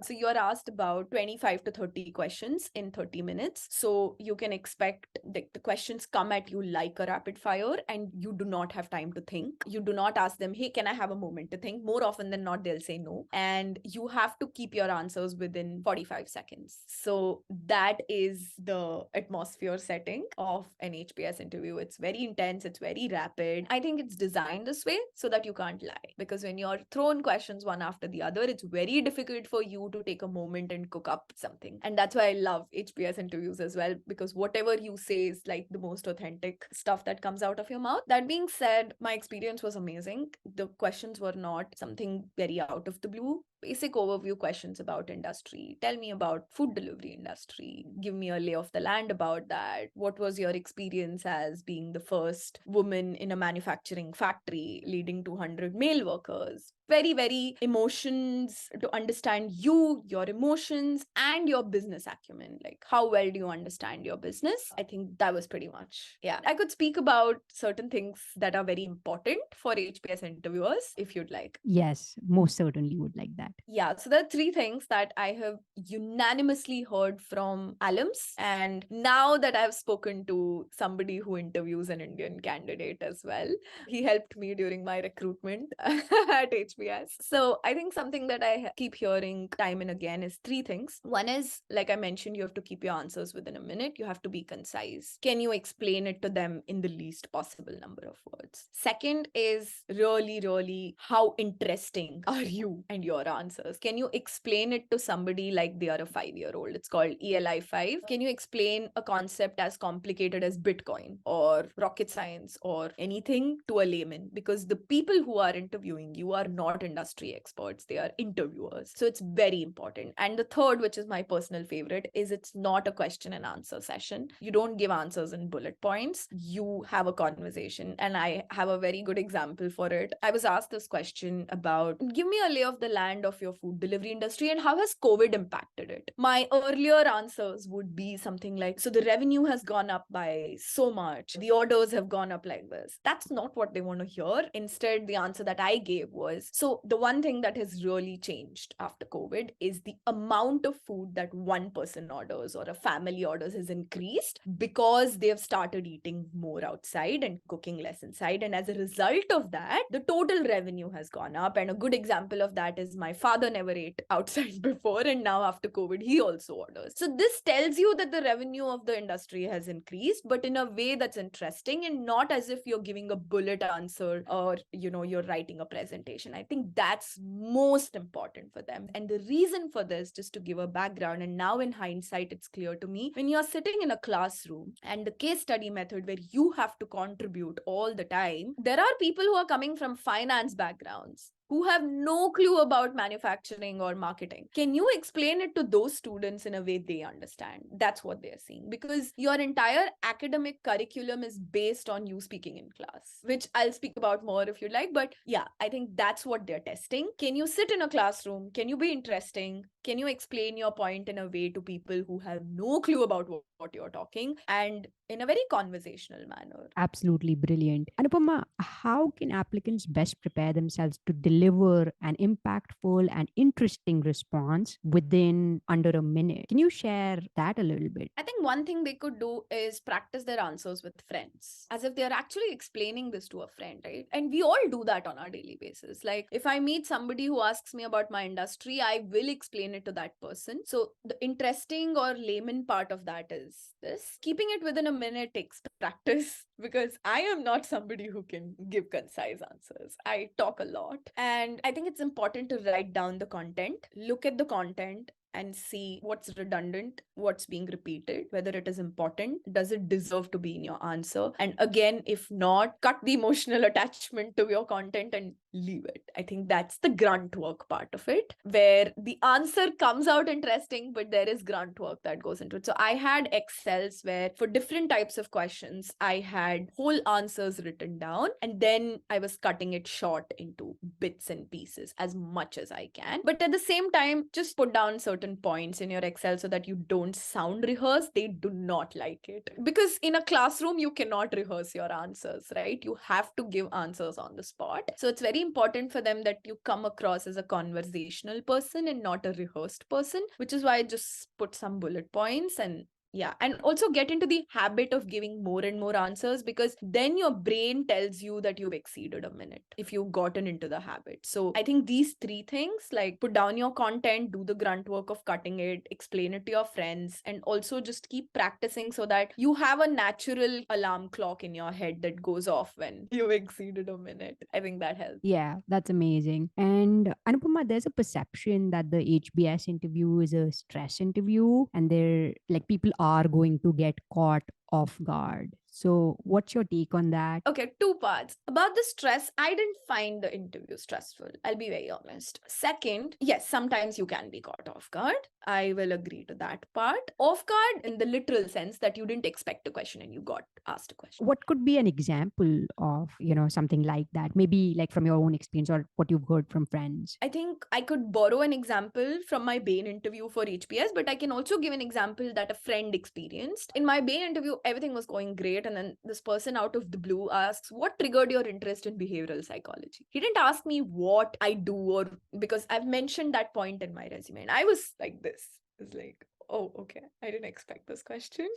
So you're asked about 25 to 30 questions in 30 minutes. So you can expect the questions come at you like a rapid fire, and you do not have time to think. You do not ask them, hey, can I have a moment to think? More often than not, they'll say no. And you have to keep your answers within 45 seconds. So that is the atmosphere setting of an HBS interview. It's very intense, it's very rapid. I think it's designed this way so that you can't lie, because when you're thrown questions one after the other, it's very difficult for you to take a moment and cook up something. And that's why I love HBS interviews as well, because whatever you say is like the most authentic stuff that comes out of your mouth. That being said, my experience was amazing. The questions were not something very out of the blue. Basic overview questions about industry. Tell me about food delivery industry. Give me a lay of the land about that. What was your experience as being the first woman in a manufacturing factory leading 200 male workers? Very, very emotions, to understand you, your emotions, and your business acumen. Like, how well do you understand your business? I think that was pretty much, yeah. I could speak about certain things that are very important for HBS interviewers if you'd like.
Yes, most certainly would like that.
Yeah, so there are three things that I have unanimously heard from alums. And now that I've spoken to somebody who interviews an Indian candidate as well, he helped me during my recruitment at HBS. So I think something that I keep hearing time and again is three things. One is, like I mentioned, you have to keep your answers within a minute. You have to be concise. Can you explain it to them in the least possible number of words? Second is really, really how interesting are you and your answers? Can you explain it to somebody like they are a 5-year-old? It's called ELI 5. Can you explain a concept as complicated as Bitcoin or rocket science or anything to a layman? Because the people who are interviewing you are not industry experts, they are interviewers. So it's very important. And the third, which is my personal favorite, is it's not a question and answer session. You don't give answers in bullet points. You have a conversation. And I have a very good example for it. I was asked this question about, give me a lay of the land of your food delivery industry and how has COVID impacted it? My earlier answers would be something like, so the revenue has gone up by so much. The orders have gone up like this. That's not what they want to hear. Instead, the answer that I gave was, so the one thing that has really changed after COVID is the amount of food that one person orders or a family orders has increased because they have started eating more outside and cooking less inside. And as a result of that, the total revenue has gone up. And a good example of that is my father never ate outside before, and now after COVID, he also orders. So this tells you that the revenue of the industry has increased, but in a way that's interesting and not as if you're giving a bullet answer or, you're writing a presentation. I think that's most important for them. And the reason for this, just to give a background, and now in hindsight, it's clear to me, when you're sitting in a classroom and the case study method where you have to contribute all the time, there are people who are coming from finance backgrounds who have no clue about manufacturing or marketing. Can you explain it to those students in a way they understand? That's what they're seeing, because your entire academic curriculum is based on you speaking in class, which I'll speak about more if you like. But yeah, I think that's what they're testing. Can you sit in a classroom? Can you be interesting? Can you explain your point in a way to people who have no clue about what you're talking, and in a very conversational manner?
Absolutely brilliant. Anupama, how can applicants best prepare themselves to deliver an impactful and interesting response within under a minute? Can you share that a little bit?
I think one thing they could do is practice their answers with friends, as if they're actually explaining this to a friend, right? And we all do that on our daily basis. Like, if I meet somebody who asks me about my industry, I will explain it to that person. So the interesting or layman part of that is this. Keeping it within a minute takes practice, because I am not somebody who can give concise answers. I talk a lot. And I think it's important to write down the content, look at the content, and see what's redundant, what's being repeated, whether it is important, does it deserve to be in your answer? And again, if not, cut the emotional attachment to your content and leave it. I think that's the grunt work part of it, where the answer comes out interesting, but there is grunt work that goes into it. So I had Excels where for different types of questions, I had whole answers written down, and then I was cutting it short into bits and pieces as much as I can. But at the same time, just put down certain points in your Excel so that you don't sound rehearsed. They do not like it. Because in a classroom, you cannot rehearse your answers, right? You have to give answers on the spot. So it's very important for them that you come across as a conversational person and not a rehearsed person, which is why I just put some bullet points and yeah, and also get into the habit of giving more and more answers, because then your brain tells you that you've exceeded a minute if you've gotten into the habit. So I think these three things, like put down your content, do the grunt work of cutting it, explain it to your friends, and also just keep practicing so that you have a natural alarm clock in your head that goes off when you've exceeded a minute. I think that helps.
Yeah, that's amazing. And Anupama, there's a perception that the HBS interview is a stress interview and they're like people are going to get caught off guard. So, what's your take on that?
Okay, two parts. About the stress, I didn't find the interview stressful. I'll be very honest. Second, yes, sometimes you can be caught off guard. I will agree to that part. Off guard in the literal sense that you didn't expect a question and you got asked a question.
What could be an example of, something like that? Maybe like from your own experience or what you've heard from friends.
I think I could borrow an example from my Bain interview for HBS, but I can also give an example that a friend experienced. In my Bain interview, everything was going great, and then this person out of the blue asks, "What triggered your interest in behavioral psychology?" He didn't ask me what I do, or because I've mentioned that point in my resume, and I was like this. It's like, oh, okay, I didn't expect this question.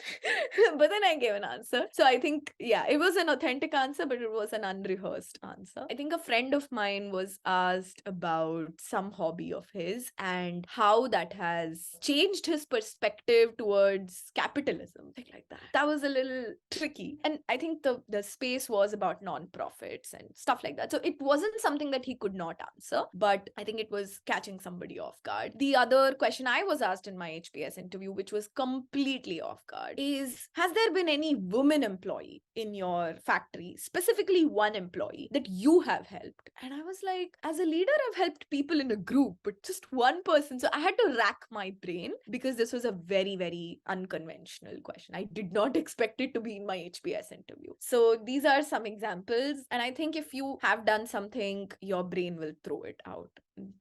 But then I gave an answer. So I think, yeah, it was an authentic answer, but it was an unrehearsed answer. I think a friend of mine was asked about some hobby of his and how that has changed his perspective towards capitalism, thing like that. That was a little tricky. And I think the space was about nonprofits and stuff like that. So it wasn't something that he could not answer, but I think it was catching somebody off guard. The other question I was asked in my HBS interview, which was completely off guard, is, has there been any woman employee in your factory, specifically one employee that you have helped? And I was like, as a leader, I've helped people in a group, but just one person. So I had to rack my brain because this was a very, very unconventional question. I did not expect it to be in my HBS interview. So these are some examples. And I think if you have done something, your brain will throw it out.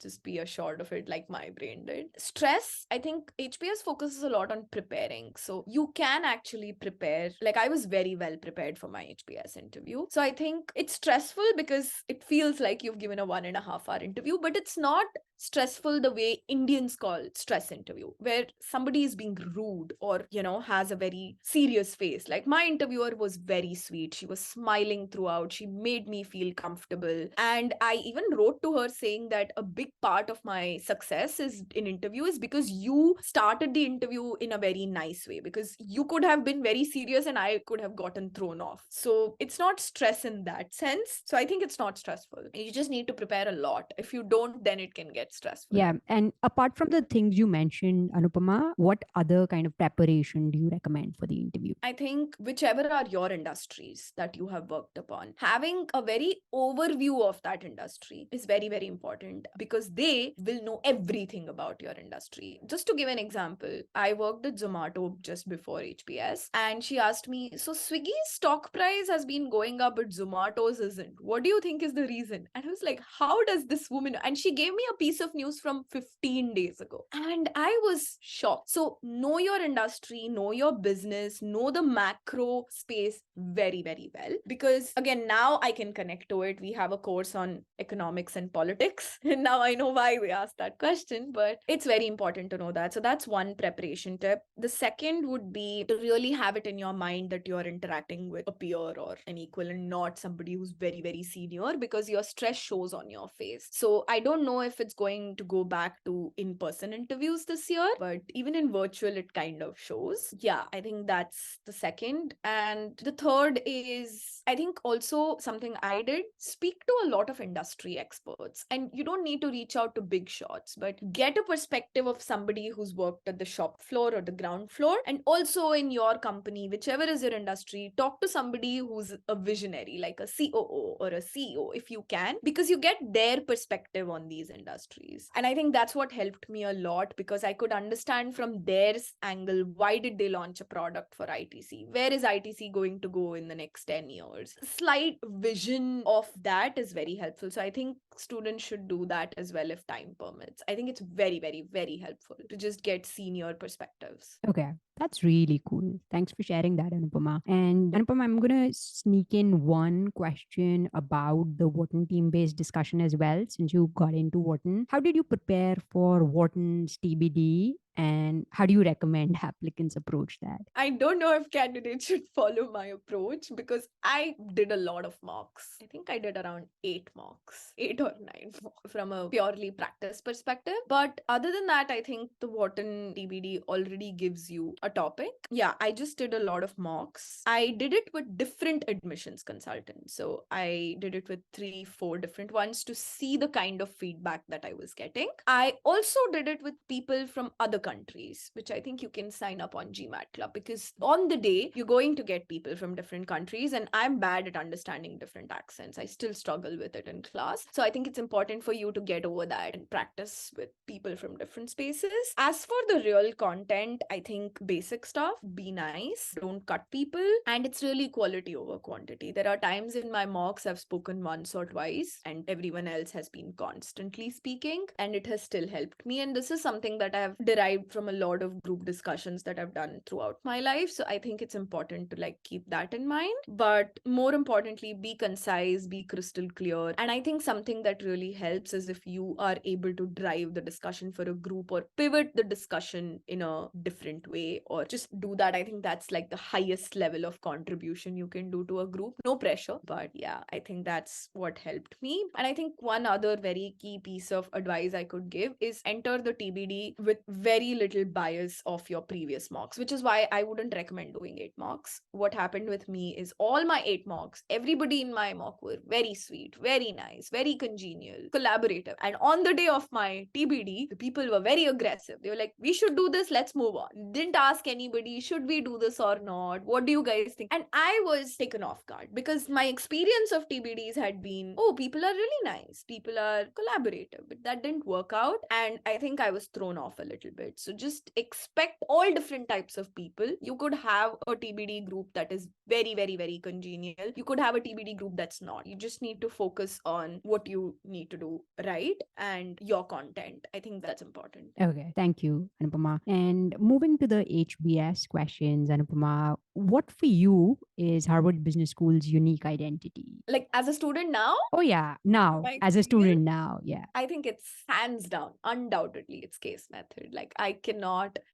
Just be assured of it, like my brain did. Stress, I think HBS focuses a lot on preparing. So you can actually prepare. Like I was very well prepared for my HBS interview. So I think it's stressful because it feels like you've given a 1.5 hour interview, but it's not stressful the way Indians call stress interview, where somebody is being rude or, has a very serious face. Like my interviewer was very sweet. She was smiling throughout. She made me feel comfortable. And I even wrote to her saying that a big part of my success is in interview is because you started the interview in a very nice way, because you could have been very serious and I could have gotten thrown off. So it's not stress in that sense. So I think it's not stressful. You just need to prepare a lot. If you don't, then it can get stressful.
Yeah. And apart from the things you mentioned, Anupama, what other kind of preparation do you recommend for the interview?
I think whichever are your industries that you have worked upon, having a very overview of that industry is very, very important, because they will know everything about your industry. Just to give an example, I worked at Zomato just before HBS, and she asked me, so Swiggy's stock price has been going up, but Zomato's isn't. What do you think is the reason? And I was like, how does this woman? And she gave me a piece of news from 15 days ago. And I was shocked. So know your industry, know your business, know the macro space very, very well. Because again, now I can connect to it. We have a course on economics and politics. And now I know why we asked that question, but it's very important to know that. So that's one preparation tip. The second would be to really have it in your mind that you're interacting with a peer or an equal and not somebody who's very, very senior, because your stress shows on your face. So I don't know if it's going to go back to in-person interviews this year, but even in virtual, it kind of shows. Yeah, I think that's the second. And the third is, I think also something I did, speak to a lot of industry experts. And you don't need to reach out to big shots, but get a perspective of somebody who's worked at the shop floor or the ground floor. And also in your company, whichever is your industry, talk to somebody who's a visionary, like a COO or a CEO, if you can, because you get their perspective on these industries. And I think that's what helped me a lot, because I could understand from their angle, why did they launch a product for ITC? Where is ITC going to go in the next 10 years? Slight vision of that is very helpful. So I think students should do that as well if time permits. I think it's very, very, very helpful to just get senior perspectives.
Okay, that's really cool. Thanks for sharing that, Anupama. And Anupama, I'm going to sneak in one question about the Wharton team-based discussion as well, since you got into Wharton. How did you prepare for Wharton's TBD? And how do you recommend applicants approach that?
I don't know if candidates should follow my approach, because I did a lot of mocks. I think I did around 8 mocks, 8 or 9 mocks from a purely practice perspective. But other than that, I think the Wharton TBD already gives you a topic. Yeah, I just did a lot of mocks. I did it with different admissions consultants. So I did it with 3-4 different ones to see the kind of feedback that I was getting. I also did it with people from other countries, which I think you can sign up on GMAT Club, because on the day you're going to get people from different countries, and I'm bad at understanding different accents. I still struggle with it in class. So I think it's important for you to get over that and practice with people from different spaces. As for the real content, I think basic stuff, be nice, don't cut people, and it's really quality over quantity. There are times in my mocks I've spoken once or twice and everyone else has been constantly speaking, and it has still helped me. And this is something that I have derived from a lot of group discussions that I've done throughout my life. So I think it's important to keep that in mind. But more importantly, be concise, be crystal clear. And I think something that really helps is if you are able to drive the discussion for a group or pivot the discussion in a different way, or just do that. I think that's the highest level of contribution you can do to a group. No pressure, but yeah, I think that's what helped me. And I think one other very key piece of advice I could give is enter the TBD with very little bias of your previous mocks, which is why I wouldn't recommend doing 8 mocks. What happened with me is all my 8 mocks, everybody in my mock were very sweet, very nice, very congenial, collaborative. And on the day of my TBD, the people were very aggressive. They were like, we should do this, let's move on. Didn't ask anybody, should we do this or not? What do you guys think? And I was taken off guard, because my experience of TBDs had been, oh, people are really nice, people are collaborative, but that didn't work out. And I think I was thrown off a little bit. So just expect all different types of people. You could have a TBD group that is very, very, very congenial. You could have a TBD group that's not. You just need to focus on what you need to do right and your content. I think that's important.
Okay, thank you, Anupama. And moving to the HBS questions, Anupama, what for you is Harvard Business School's unique identity?
As a student now?
Oh yeah, now, as a student now, yeah.
I think it's hands down, undoubtedly, it's case method.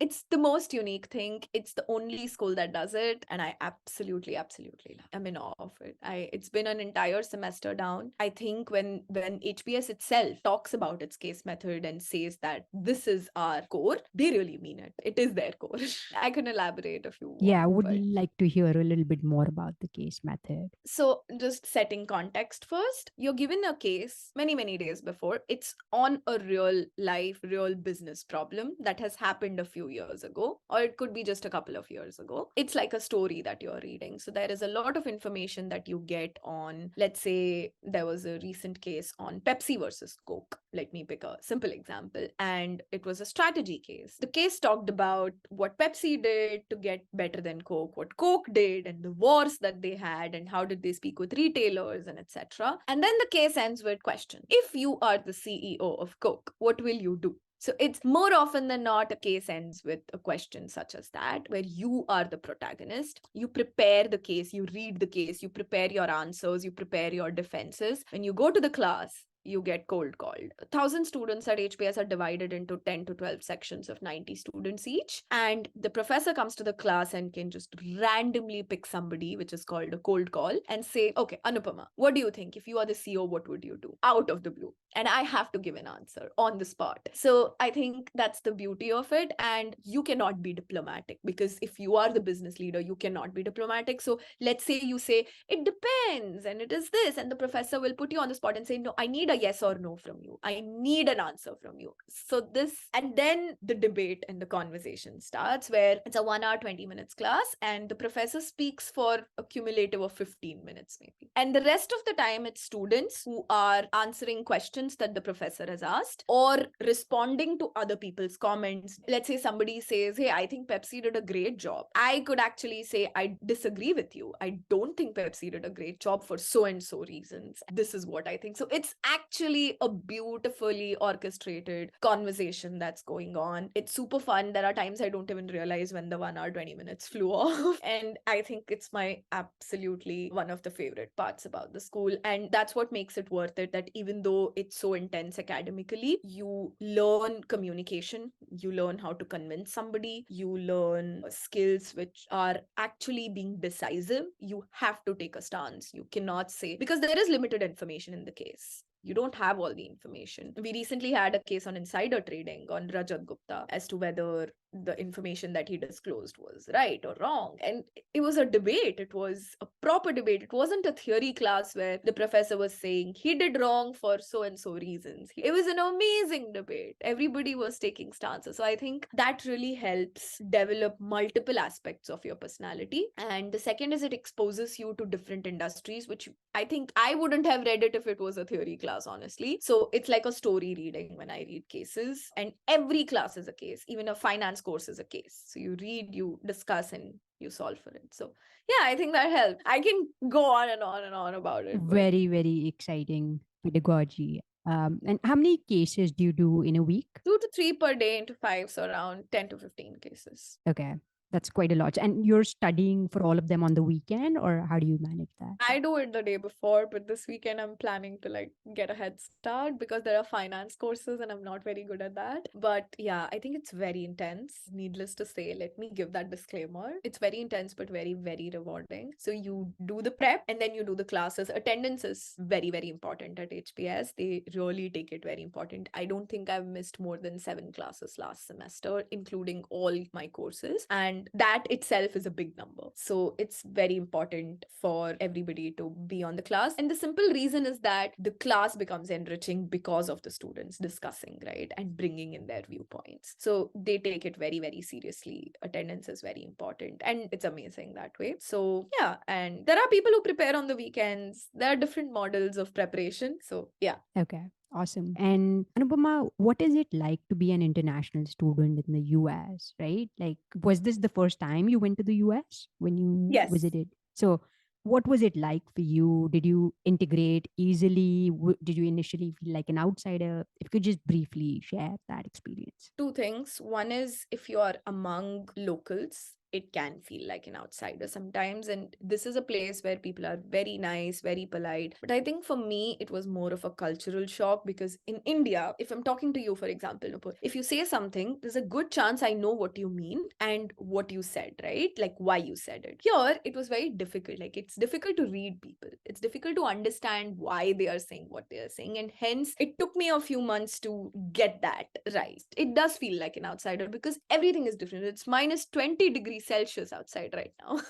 It's the most unique thing. It's the only school that does it. And I absolutely love it. I'm in awe of it. It's been an entire semester down. I think when HBS itself talks about its case method and says that this is our core, they really mean it. It is their core. I can elaborate if you want.
Yeah, I would like to hear a little bit more about the case method.
So just setting context first, you're given a case many, many days before. It's on a real life, real business problem that has happened a few years ago, or it could be just a couple of years ago. It's like a story that you're reading. So there is a lot of information that you get on, let's say there was a recent case on Pepsi versus Coke. Let me pick a simple example. And it was a strategy case. The case talked about what Pepsi did to get better than Coke, what Coke did, and the wars that they had, and how did they speak with retailers, and etc. And then the case ends with question. If you are the CEO of Coke, what will you do? So it's more often than not, a case ends with a question such as that, where you are the protagonist. You prepare the case, you read the case, you prepare your answers, you prepare your defenses. When you go to the class, you get cold called. 1,000 students at HBS are divided into 10 to 12 sections of 90 students each. And the professor comes to the class and can just randomly pick somebody, which is called a cold call, and say, okay, Anupama, what do you think? If you are the CEO, what would you do? Out of the blue. And I have to give an answer on the spot. So I think that's the beauty of it. And you cannot be diplomatic, because if you are the business leader, you cannot be diplomatic. So let's say you say, it depends, and it is this, and the professor will put you on the spot and say, no, I need a yes or no from you. I need an answer from you. So this, and then the debate and the conversation starts, where it's a 1 hour, 20 minutes class, and the professor speaks for a cumulative of 15 minutes maybe. And the rest of the time, it's students who are answering questions that the professor has asked or responding to other people's comments. Let's say somebody says, hey, I think Pepsi did a great job. I could actually say, I disagree with you. I don't think Pepsi did a great job for so and so reasons. This is what I think. So it's actually a beautifully orchestrated conversation that's going on. It's super fun. There are times I don't even realize when the 1 hour, 20 minutes flew off. And I think it's my absolutely one of the favorite parts about the school. And that's what makes it worth it, that even though it's so intense academically, you learn communication, you learn how to convince somebody, you learn skills which are actually being decisive. You have to take a stance. You cannot say, because there is limited information in the case. You don't have all the information. We recently had a case on insider trading on Rajat Gupta as to whether the information that he disclosed was right or wrong. And it was a debate. It was a proper debate. It wasn't a theory class where the professor was saying he did wrong for so and so reasons. It was an amazing debate. Everybody was taking stances. So I think that really helps develop multiple aspects of your personality. And the second is, it exposes you to different industries, which I think I wouldn't have read it if it was a theory class, honestly. So it's like a story reading when I read cases, and every class is a case. Even a finance course is a case. So you read, you discuss, and you solve for it. So yeah, I think that helped. I can go on and on and on about it.
Very, very exciting pedagogy. And how many cases do you do in a week?
2 to 3 per day into 5, so around 10 to 15 cases.
Okay. That's quite a lot. And you're studying for all of them on the weekend, or how do you manage that?
I do it the day before, but this weekend I'm planning to get a head start, because there are finance courses and I'm not very good at that. But yeah, I think it's very intense. Needless to say, let me give that disclaimer. It's very intense, but very, very rewarding. So you do the prep and then you do the classes. Attendance is very, very important at HBS. They really take it very important. I don't think I've missed more than 7 classes last semester, including all my courses. And that itself is a big number. So it's very important for everybody to be on the class. And the simple reason is that the class becomes enriching because of the students discussing, right? And bringing in their viewpoints. So they take it very, very seriously. Attendance is very important. And it's amazing that way. So yeah, and there are people who prepare on the weekends. There are different models of preparation. So yeah.
Okay. Awesome. And Anupama, what is it like to be an international student in the US, right? Like, was this the first time you went to the US when you
Yes.
visited? So what was it like for you? Did you integrate easily? Did you initially feel like an outsider? If you could just briefly share that experience.
2 things. One is, if you are among locals, it can feel like an outsider sometimes. And this is a place where people are very nice, very polite. But I think for me, it was more of a cultural shock, because in India, if I'm talking to you, for example, Nupur, if you say something, there's a good chance I know what you mean and what you said, right? Like why you said it. Here, it was very difficult. Like, it's difficult to read people. It's difficult to understand why they are saying what they are saying. And hence, it took me a few months to get that right. It does feel like an outsider because everything is different. It's minus 20 degrees Celsius outside right now.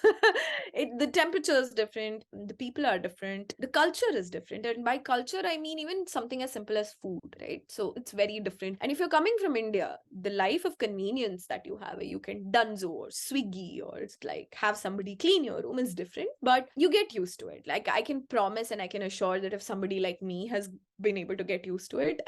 The temperature is different, the people are different, the culture is different. And by culture, I mean even something as simple as food, right? So it's very different. And if you're coming from India, the life of convenience that you have, where you can Dunzo or Swiggy or it's like have somebody clean your room, is different, but you get used to it. Like, I can promise and I can assure that if somebody like me has been able to get used to it,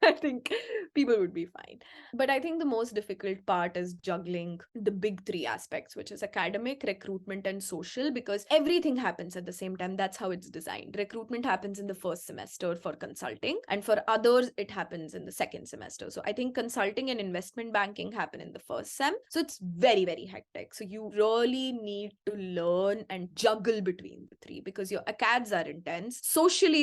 I think people would be fine. But I think the most difficult part is juggling the big three aspects, which is academic, recruitment, and social, because everything happens at the same time. That's how it's designed. Recruitment happens in the first semester for consulting, and for others, it happens in the second semester. So I think consulting and investment banking happen in the first sem. So it's very, very hectic. So you really need to learn and juggle between the three because your acads are intense. Socially,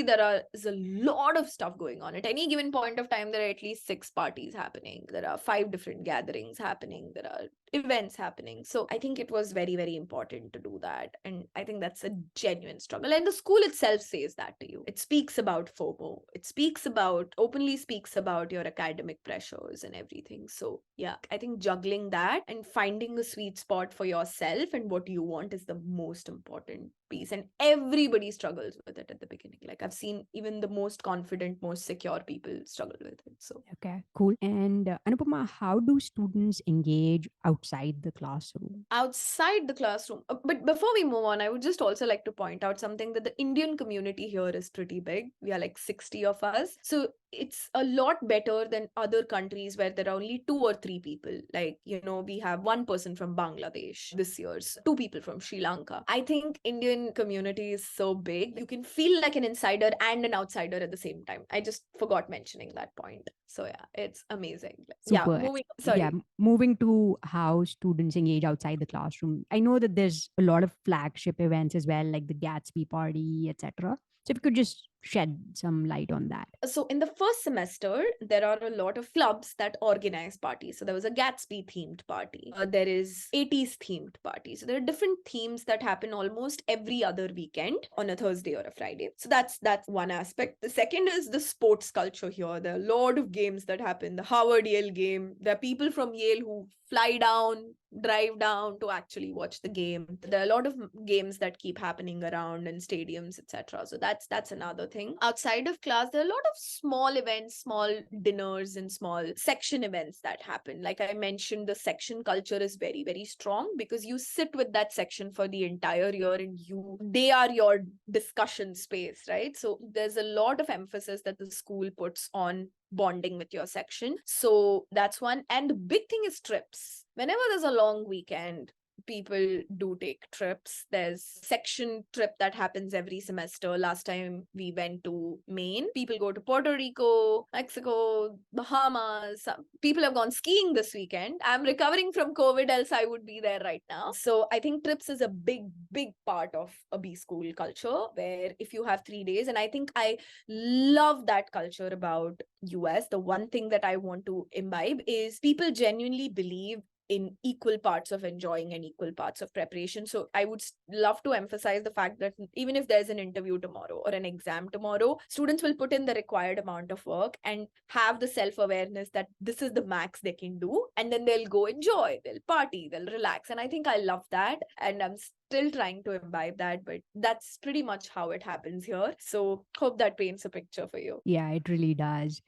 is a lot of stuff going on. At any given point of time, there are at least 6 parties happening. There are 5 different gatherings happening. There are events happening. So I think it was very, very important to do that. And I think that's a genuine struggle. And the school itself says that to you. It speaks about FOMO. It openly speaks about your academic pressures and everything. So yeah, I think juggling that and finding a sweet spot for yourself and what you want is the most important piece. And everybody struggles with it at the beginning. Like I've seen even the most confident, most secure people struggle with it. So
Okay, cool. And Anupama, how do students engage outside the classroom?
outside the classroom. But before we move on, I would just also like to point out something that the Indian community here is pretty big. We are like 60 of us. So it's a lot better than other countries where there are only 2 or 3 people. Like, we have 1 person from Bangladesh this year, 2 people from Sri Lanka. I think Indian community is so big. You can feel like an insider and an outsider at the same time. I just forgot mentioning that point. So yeah, it's amazing.
Super.
Sorry.
Moving to how students engage outside the classroom. I know that there's a lot of flagship events as well, like the Gatsby party, etc. So if you could just shed some light on that.
So in the first semester, there are a lot of clubs that organize parties. So there was a Gatsby themed party. There is 80s themed party. So there are different themes that happen almost every other weekend on a Thursday or a Friday. So that's one aspect. The second is the sports culture here. There are a lot of games that happen. The Harvard Yale game. There are people from Yale who fly down, drive down to actually watch the game. There are a lot of games that keep happening around in stadiums, etc. So that's another thing. Outside of class, there are a lot of small events, small dinners, and small section events that happen. Like I mentioned, the section culture is very, very strong because you sit with that section for the entire year and they are your discussion space, right? So there's a lot of emphasis that the school puts on bonding with your section. So that's one. And the big thing is trips. Whenever there's a long weekend, people do take trips. There's section trip that happens every semester. Last time we went to Maine. People go to Puerto Rico, Mexico, Bahamas. People have gone skiing this weekend. I'm recovering from COVID, else I would be there right now. So I think trips is a big, big part of a B school culture where if you have 3 days, and I think I love that culture about US. The one thing that I want to imbibe is people genuinely believe in equal parts of enjoying and equal parts of preparation. So I would love to emphasize the fact that even if there's an interview tomorrow or an exam tomorrow, students will put in the required amount of work and have the self-awareness that this is the max they can do. And then they'll go enjoy, they'll party, they'll relax. And I think I love that. And I'm still trying to imbibe that, but that's pretty much how it happens here. So hope that paints a picture for you.
Yeah, it really does.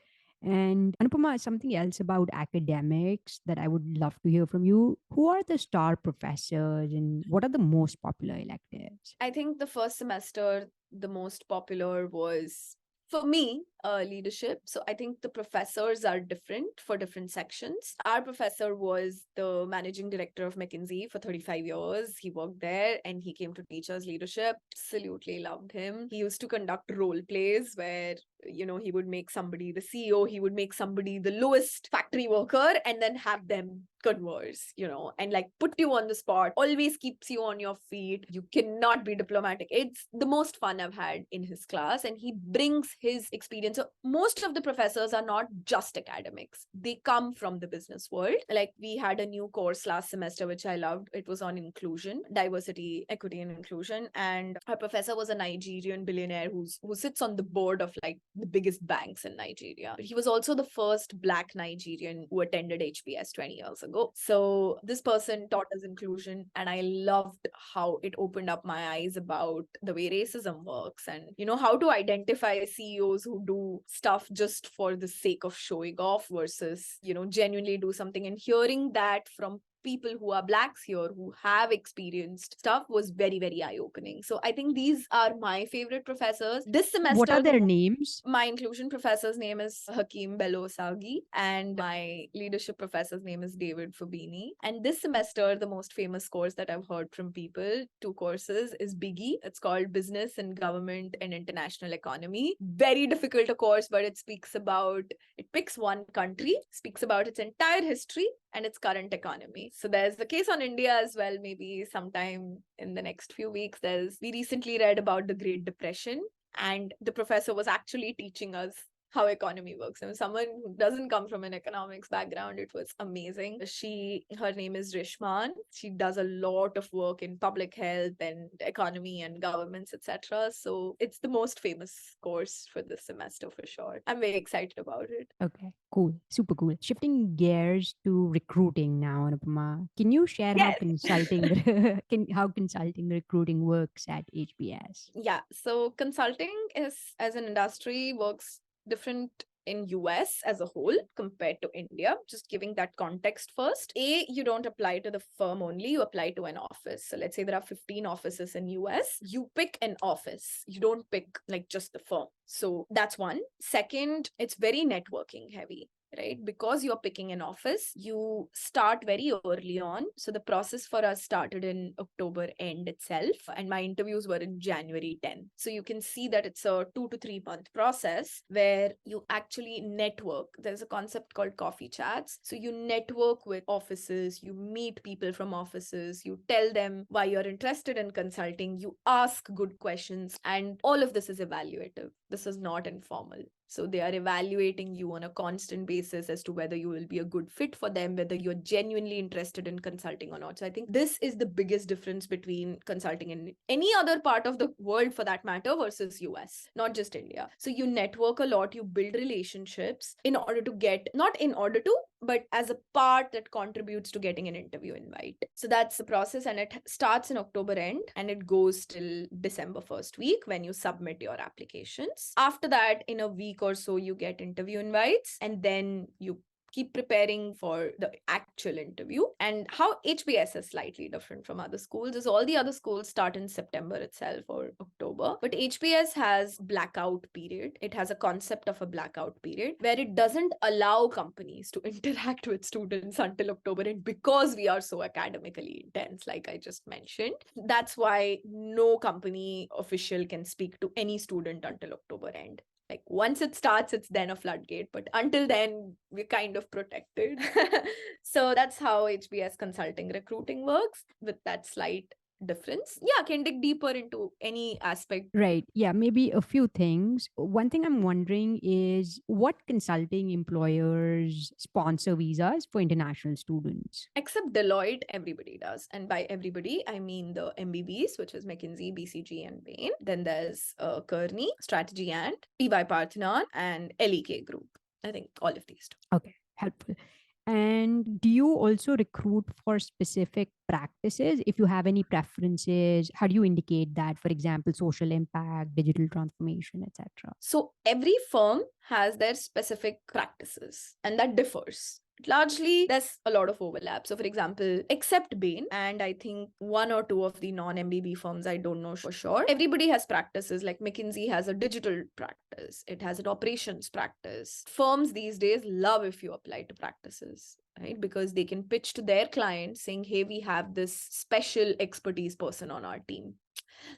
And Anupama, something else about academics that I would love to hear from you. Who are the star professors and what are the most popular electives?
I think the first semester, the most popular was, for me, leadership. So I think the professors are different for different sections. Our professor was the managing director of McKinsey for 35 years. He worked there and he came to teach us leadership. Absolutely loved him. He used to conduct role plays where, he would make somebody the CEO, he would make somebody the lowest factory worker and then have them converse, and like put you on the spot, always keeps you on your feet. You cannot be diplomatic. It's the most fun I've had in his class, and he brings his experience. So most of the professors are not just academics. They come from the business world. Like we had a new course last semester, which I loved. It was on inclusion, diversity, equity, and inclusion. And our professor was a Nigerian billionaire who sits on the board of like the biggest banks in Nigeria. But he was also the first Black Nigerian who attended HBS 20 years ago. So this person taught us inclusion, and I loved how it opened up my eyes about the way racism works and, how to identify CEOs who do stuff just for the sake of showing off versus, genuinely do something. And hearing that from people who are blacks here who have experienced stuff was very, very eye-opening. So I think these are my favorite professors. This semester,
What are their names?
my inclusion professor's name is Hakeem Belosagi, and my leadership professor's name is David Fabini. And this semester, the most famous course that I've heard from people, 2 courses, is Biggie. It's called Business and Government and International Economy. Very difficult a course, but it picks one country, speaks about its entire history and its current economy. So there's the case on India as well, maybe sometime in the next few weeks. We recently read about the Great Depression, and the professor was actually teaching us how economy works. And someone who doesn't come from an economics background, it was amazing. Her name is Rishman. She does a lot of work in public health and economy and governments, etc. So it's the most famous course for this semester for sure. I'm very excited about it.
Okay, cool. Super cool. Shifting gears to recruiting now, Anupama. Can you share how consulting recruiting works at HBS?
Yeah, so consulting as an industry works different in US as a whole compared to India. Just giving that context first. You don't apply to the firm only, you apply to an office. So let's say there are 15 offices in US. You pick an office. You don't pick like just the firm. So that's one. Second, it's very networking heavy. Right? Because you're picking an office, you start very early on. So the process for us started in October end itself, and my interviews were in January 10. So you can see that it's a 2 to 3 month process where you actually network. There's a concept called coffee chats. So you network with offices, you meet people from offices, you tell them why you're interested in consulting, you ask good questions, and all of this is evaluative. This is not informal. So they are evaluating you on a constant basis as to whether you will be a good fit for them, whether you're genuinely interested in consulting or not. So I think this is the biggest difference between consulting in any other part of the world for that matter versus US, not just India. So you network a lot, you build relationships but as a part that contributes to getting an interview invite. So that's the process, and it starts in October end and it goes till December 1st week when you submit your applications. After that, in a week or so, you get interview invites, and then you keep preparing for the actual interview. And how HBS is slightly different from other schools is all the other schools start in September itself or October. But HBS has blackout period. It has a concept of a blackout period where it doesn't allow companies to interact with students until October. And because we are so academically intense, like I just mentioned, that's why no company official can speak to any student until October end. Like once it starts, it's then a floodgate. But until then, we're kind of protected. So that's how HBS consulting recruiting works, with that slight difference. Yeah, can dig deeper into any aspect.
Right. Yeah, maybe a few things. One thing I'm wondering is what consulting employers sponsor visas for international students?
Except Deloitte, everybody does. And by everybody, I mean the MBBs, which is McKinsey, BCG, and Bain. Then there's Kearney, Strategy Ant, EY Parthenon, and LEK Group. I think all of these two.
Okay, helpful. And do you also recruit for specific practices? If you have any preferences, how do you indicate that? For example, social impact, digital transformation, etc.
So every firm has their specific practices, and that differs. Largely, there's a lot of overlap. So, for example, except Bain, and I think 1 or 2 of the non-MBB firms, I don't know for sure, everybody has practices. Like McKinsey has a digital practice. It has an operations practice. Firms these days love if you apply to practices, right? Because they can pitch to their clients saying, hey, we have this special expertise person on our team.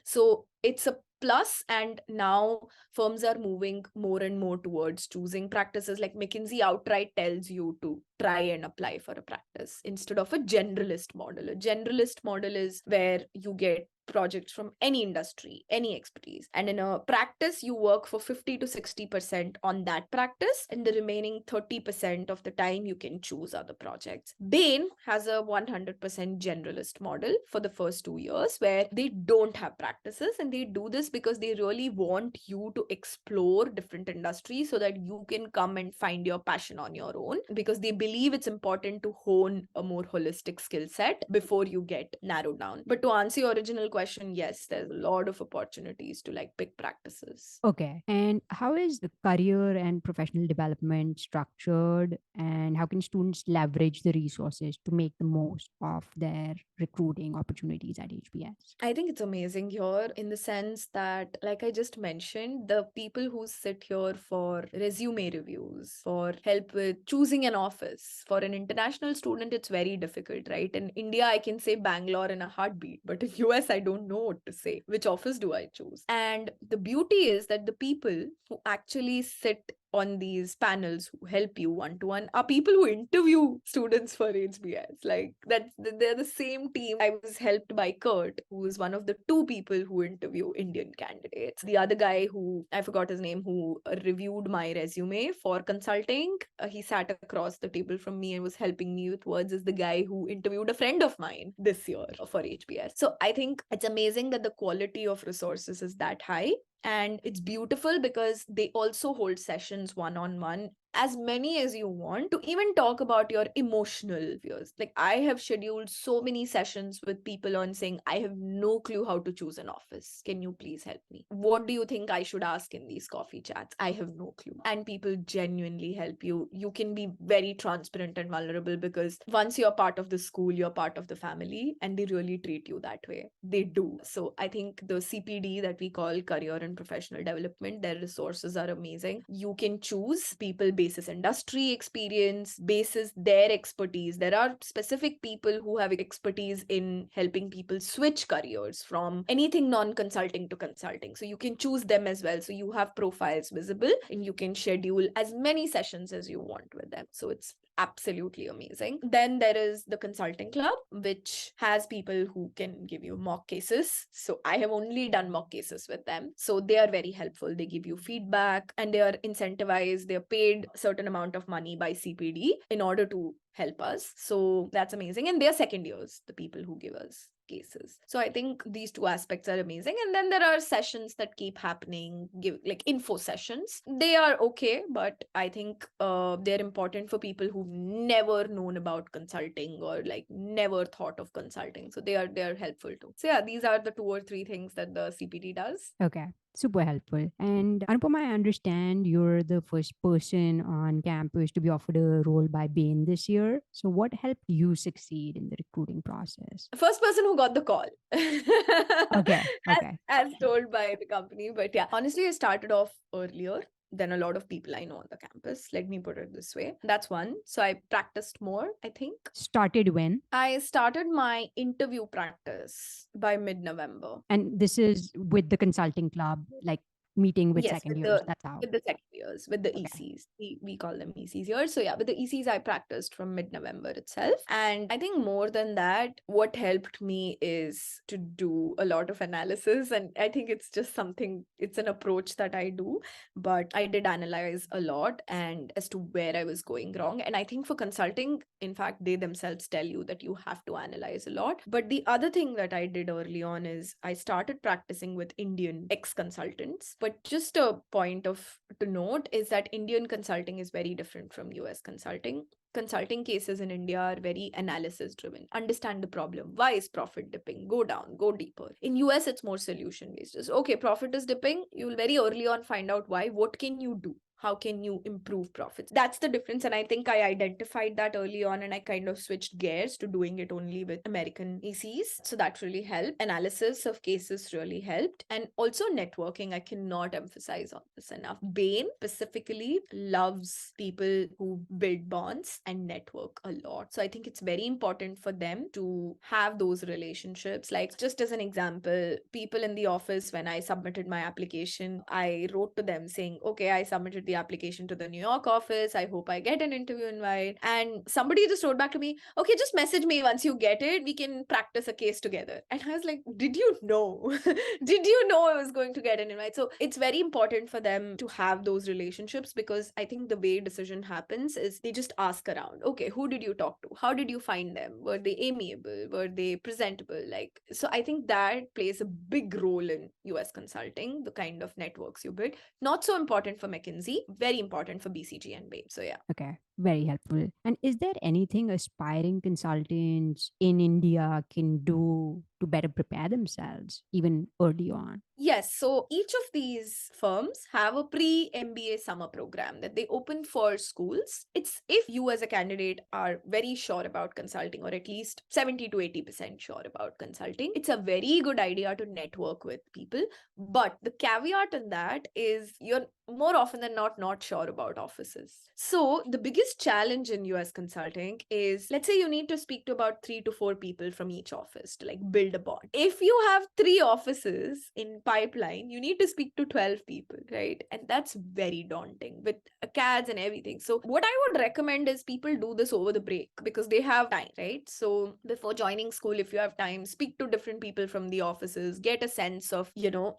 So it's a plus, and now firms are moving more and more towards choosing practices. Like McKinsey outright tells you to try and apply for a practice instead of a generalist model. A generalist model is where you get projects from any industry, any expertise. And in a practice, you work for 50 to 60% on that practice, and the remaining 30% of the time you can choose other projects. Bain has a 100% generalist model for the first 2 years where they don't have practices, and they do this because they really want you to explore different industries so that you can come and find your passion on your own, because they believe it's important to hone a more holistic skill set before you get narrowed down. But to answer your original question, yes, there's a lot of opportunities to like pick practices.
Okay. And how is the career and professional development structured? And how can students leverage the resources to make the most of their recruiting opportunities at HBS?
I think it's amazing here in the sense that, like I just mentioned, the people who sit here for resume reviews, for help with choosing an office, for an international student, it's very difficult, right? In India, I can say Bangalore in a heartbeat, but in US, I don't know what to say. Which office do I choose? And the beauty is that the people who actually sit on these panels who help you one-to-one are people who interview students for HBS. Like they're the same team. I was helped by Kurt, who is one of the two people who interview Indian candidates. The other guy who, I forgot his name, who reviewed my resume for consulting, he sat across the table from me and was helping me with words, is the guy who interviewed a friend of mine this year for HBS. So I think it's amazing that the quality of resources is that high. And it's beautiful because they also hold sessions one-on-one, as many as you want, to even talk about your emotional fears. Like I have scheduled so many sessions with people on saying, I have no clue how to choose an office. Can you please help me? What do you think I should ask in these coffee chats? I have no clue. And people genuinely help you. You can be very transparent and vulnerable because once you're part of the school, you're part of the family, and they really treat you that way. They do. So I think the CPD that we call career and professional development, their resources are amazing. You can choose people basis industry experience, basis their expertise. There are specific people who have expertise in helping people switch careers from anything non-consulting to consulting. So you can choose them as well. So you have profiles visible and you can schedule as many sessions as you want with them. So it's absolutely amazing. Then there is the consulting club, which has people who can give you mock cases. So I have only done mock cases with them. So they are very helpful. They give you feedback and they are incentivized. They're paid a certain amount of money by CPD in order to help us. So that's amazing. And they're second years, the people who give us cases. So I think these two aspects are amazing. And then there are sessions that keep happening, give like info sessions. They are okay, but I think they're important for people who've never known about consulting or like never thought of consulting. So they're helpful too. So yeah, these are the 2 or 3 things that the CPD does.
Okay. Super helpful. And Anupama, I understand you're the first person on campus to be offered a role by Bain this year. So what helped you succeed in the recruiting process?
First person who got the call.
Okay. Okay.
As told by the company. But yeah, honestly, I started off earlier than a lot of people I know on the campus. Let me put it this way. That's one. So I practiced more, I think.
Started when?
I started my interview practice by mid-November.
And this is with the consulting club, like meeting with
Yes,
second years. That's how.
with the second years, with the
Okay.
ECs. We call them ECs here. So yeah, with the ECs, I practiced from mid-November itself. And I think more than that, what helped me is to do a lot of analysis. And I think it's just something, it's an approach that I do. But I did analyze a lot and as to where I was going wrong. And I think for consulting, in fact, they themselves tell you that you have to analyze a lot. But the other thing that I did early on is I started practicing with Indian ex-consultants. But just a point to note is that Indian consulting is very different from US consulting. Consulting cases in India are very analysis driven. Understand the problem. Why is profit dipping? Go down, go deeper. In US, it's more solution based. Just, okay, profit is dipping. You will very early on find out why. What can you do? How can you improve profits? That's the difference. And I think I identified that early on and I kind of switched gears to doing it only with American ECs. So that really helped. Analysis of cases really helped. And also networking. I cannot emphasize on this enough. Bain specifically loves people who build bonds and network a lot. So I think it's very important for them to have those relationships. Like just as an example, people in the office, when I submitted my application, I wrote to them saying, okay, I submitted the application to the New York office. I hope I get an interview invite. And somebody just wrote back to me, okay, just message me once you get it. We can practice a case together. And I was like, did you know? Did you know I was going to get an invite? So it's very important for them to have those relationships because I think the way decision happens is they just ask around, okay, who did you talk to? How did you find them? Were they amiable? Were they presentable? Like, so I think that plays a big role in US consulting, the kind of networks you build. Not so important for McKinsey, very important for BCG and Bain. So yeah.
Okay. Very helpful. And is there anything aspiring consultants in India can do to better prepare themselves even early on?
Yes, so each of these firms have a pre-MBA summer program that they open for schools. It's if you as a candidate are very sure about consulting, or at least 70 to 80% sure about consulting, it's a very good idea to network with people. But the caveat in that is you're more often than not sure about offices. So the biggest challenge in US consulting is, let's say you need to speak to about 3 to 4 people from each office to like build a bond. If you have 3 offices in pipeline, you need to speak to 12 people, right? And that's very daunting with CADs and everything. So what I would recommend is people do this over the break because they have time, right? So before joining school, if you have time, speak to different people from the offices, get a sense of,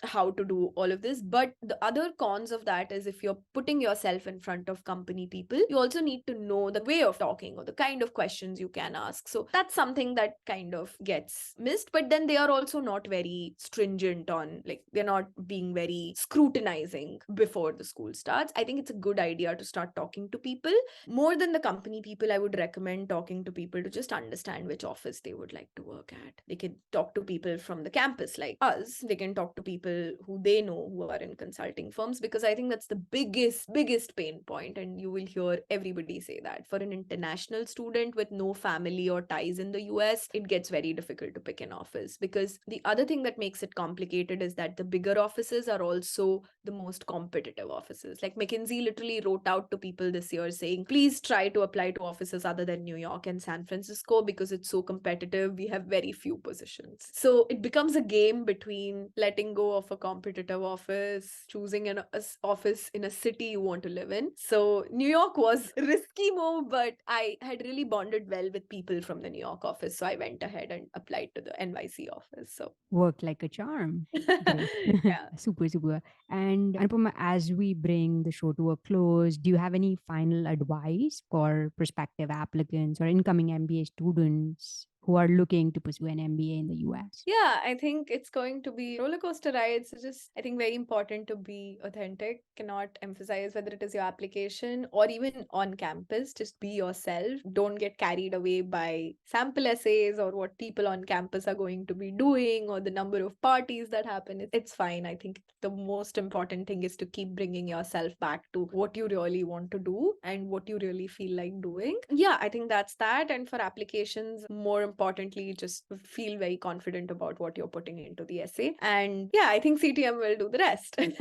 how to do all of this. But the other cons of that is if you're putting yourself in front of company people, you also need to know the way of talking or the kind of questions you can ask. So that's something that kind of gets missed. But then they are also not very stringent on, like, they're not being very scrutinizing before the school starts. I think it's a good idea to start talking to people. More than the company people, I would recommend talking to people to just understand which office they would like to work at. They can talk to people from the campus like us. They can talk to people who they know who are in consulting firms, because I think that's the biggest pain point, and you will hear everybody say that. For an international student with no family or ties in the US, it gets very difficult to pick an office, because the other thing that makes it complicated is that the bigger offices are also the most competitive offices. Like McKinsey literally wrote out to people this year saying, please try to apply to offices other than New York and San Francisco because it's so competitive. We have very few positions. So it becomes a game between letting go of a competitive office, choosing an office in a city you want to live in. So New York was a risky move, but I had really bonded well with people from the New York office. So I went ahead and applied to the NYC office. So
Worked like a charm. Great.
yeah.
Super, super. And Anupama, as we bring the show to a close, do you have any final advice for prospective applicants or incoming MBA students who are looking to pursue an MBA in the US?
Yeah, I think it's going to be roller coaster rides. It's just, I think, very important to be authentic. Cannot emphasize whether it is your application or even on campus. Just be yourself. Don't get carried away by sample essays or what people on campus are going to be doing or the number of parties that happen. It's fine. I think the most important thing is to keep bringing yourself back to what you really want to do and what you really feel like doing. Yeah, I think that's that. And for applications, more importantly, just feel very confident about what you're putting into the essay. And yeah, I think CTM will do the rest. So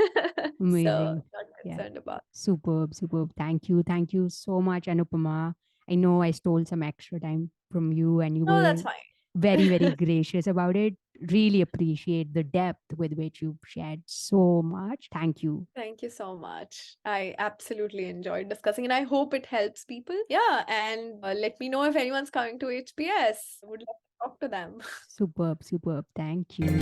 Amazing.
not
Yeah.
concerned about.
Superb, superb. Thank you. Thank you so much, Anupama. I know I stole some extra time from you and you
No,
were
that's fine.
very, very gracious about it. Really appreciate the depth with which you've shared so much. Thank you.
Thank you so much. I absolutely enjoyed discussing, and I hope it helps people. Yeah, and let me know if anyone's coming to HBS. Would love to talk to them.
Superb, superb. Thank you.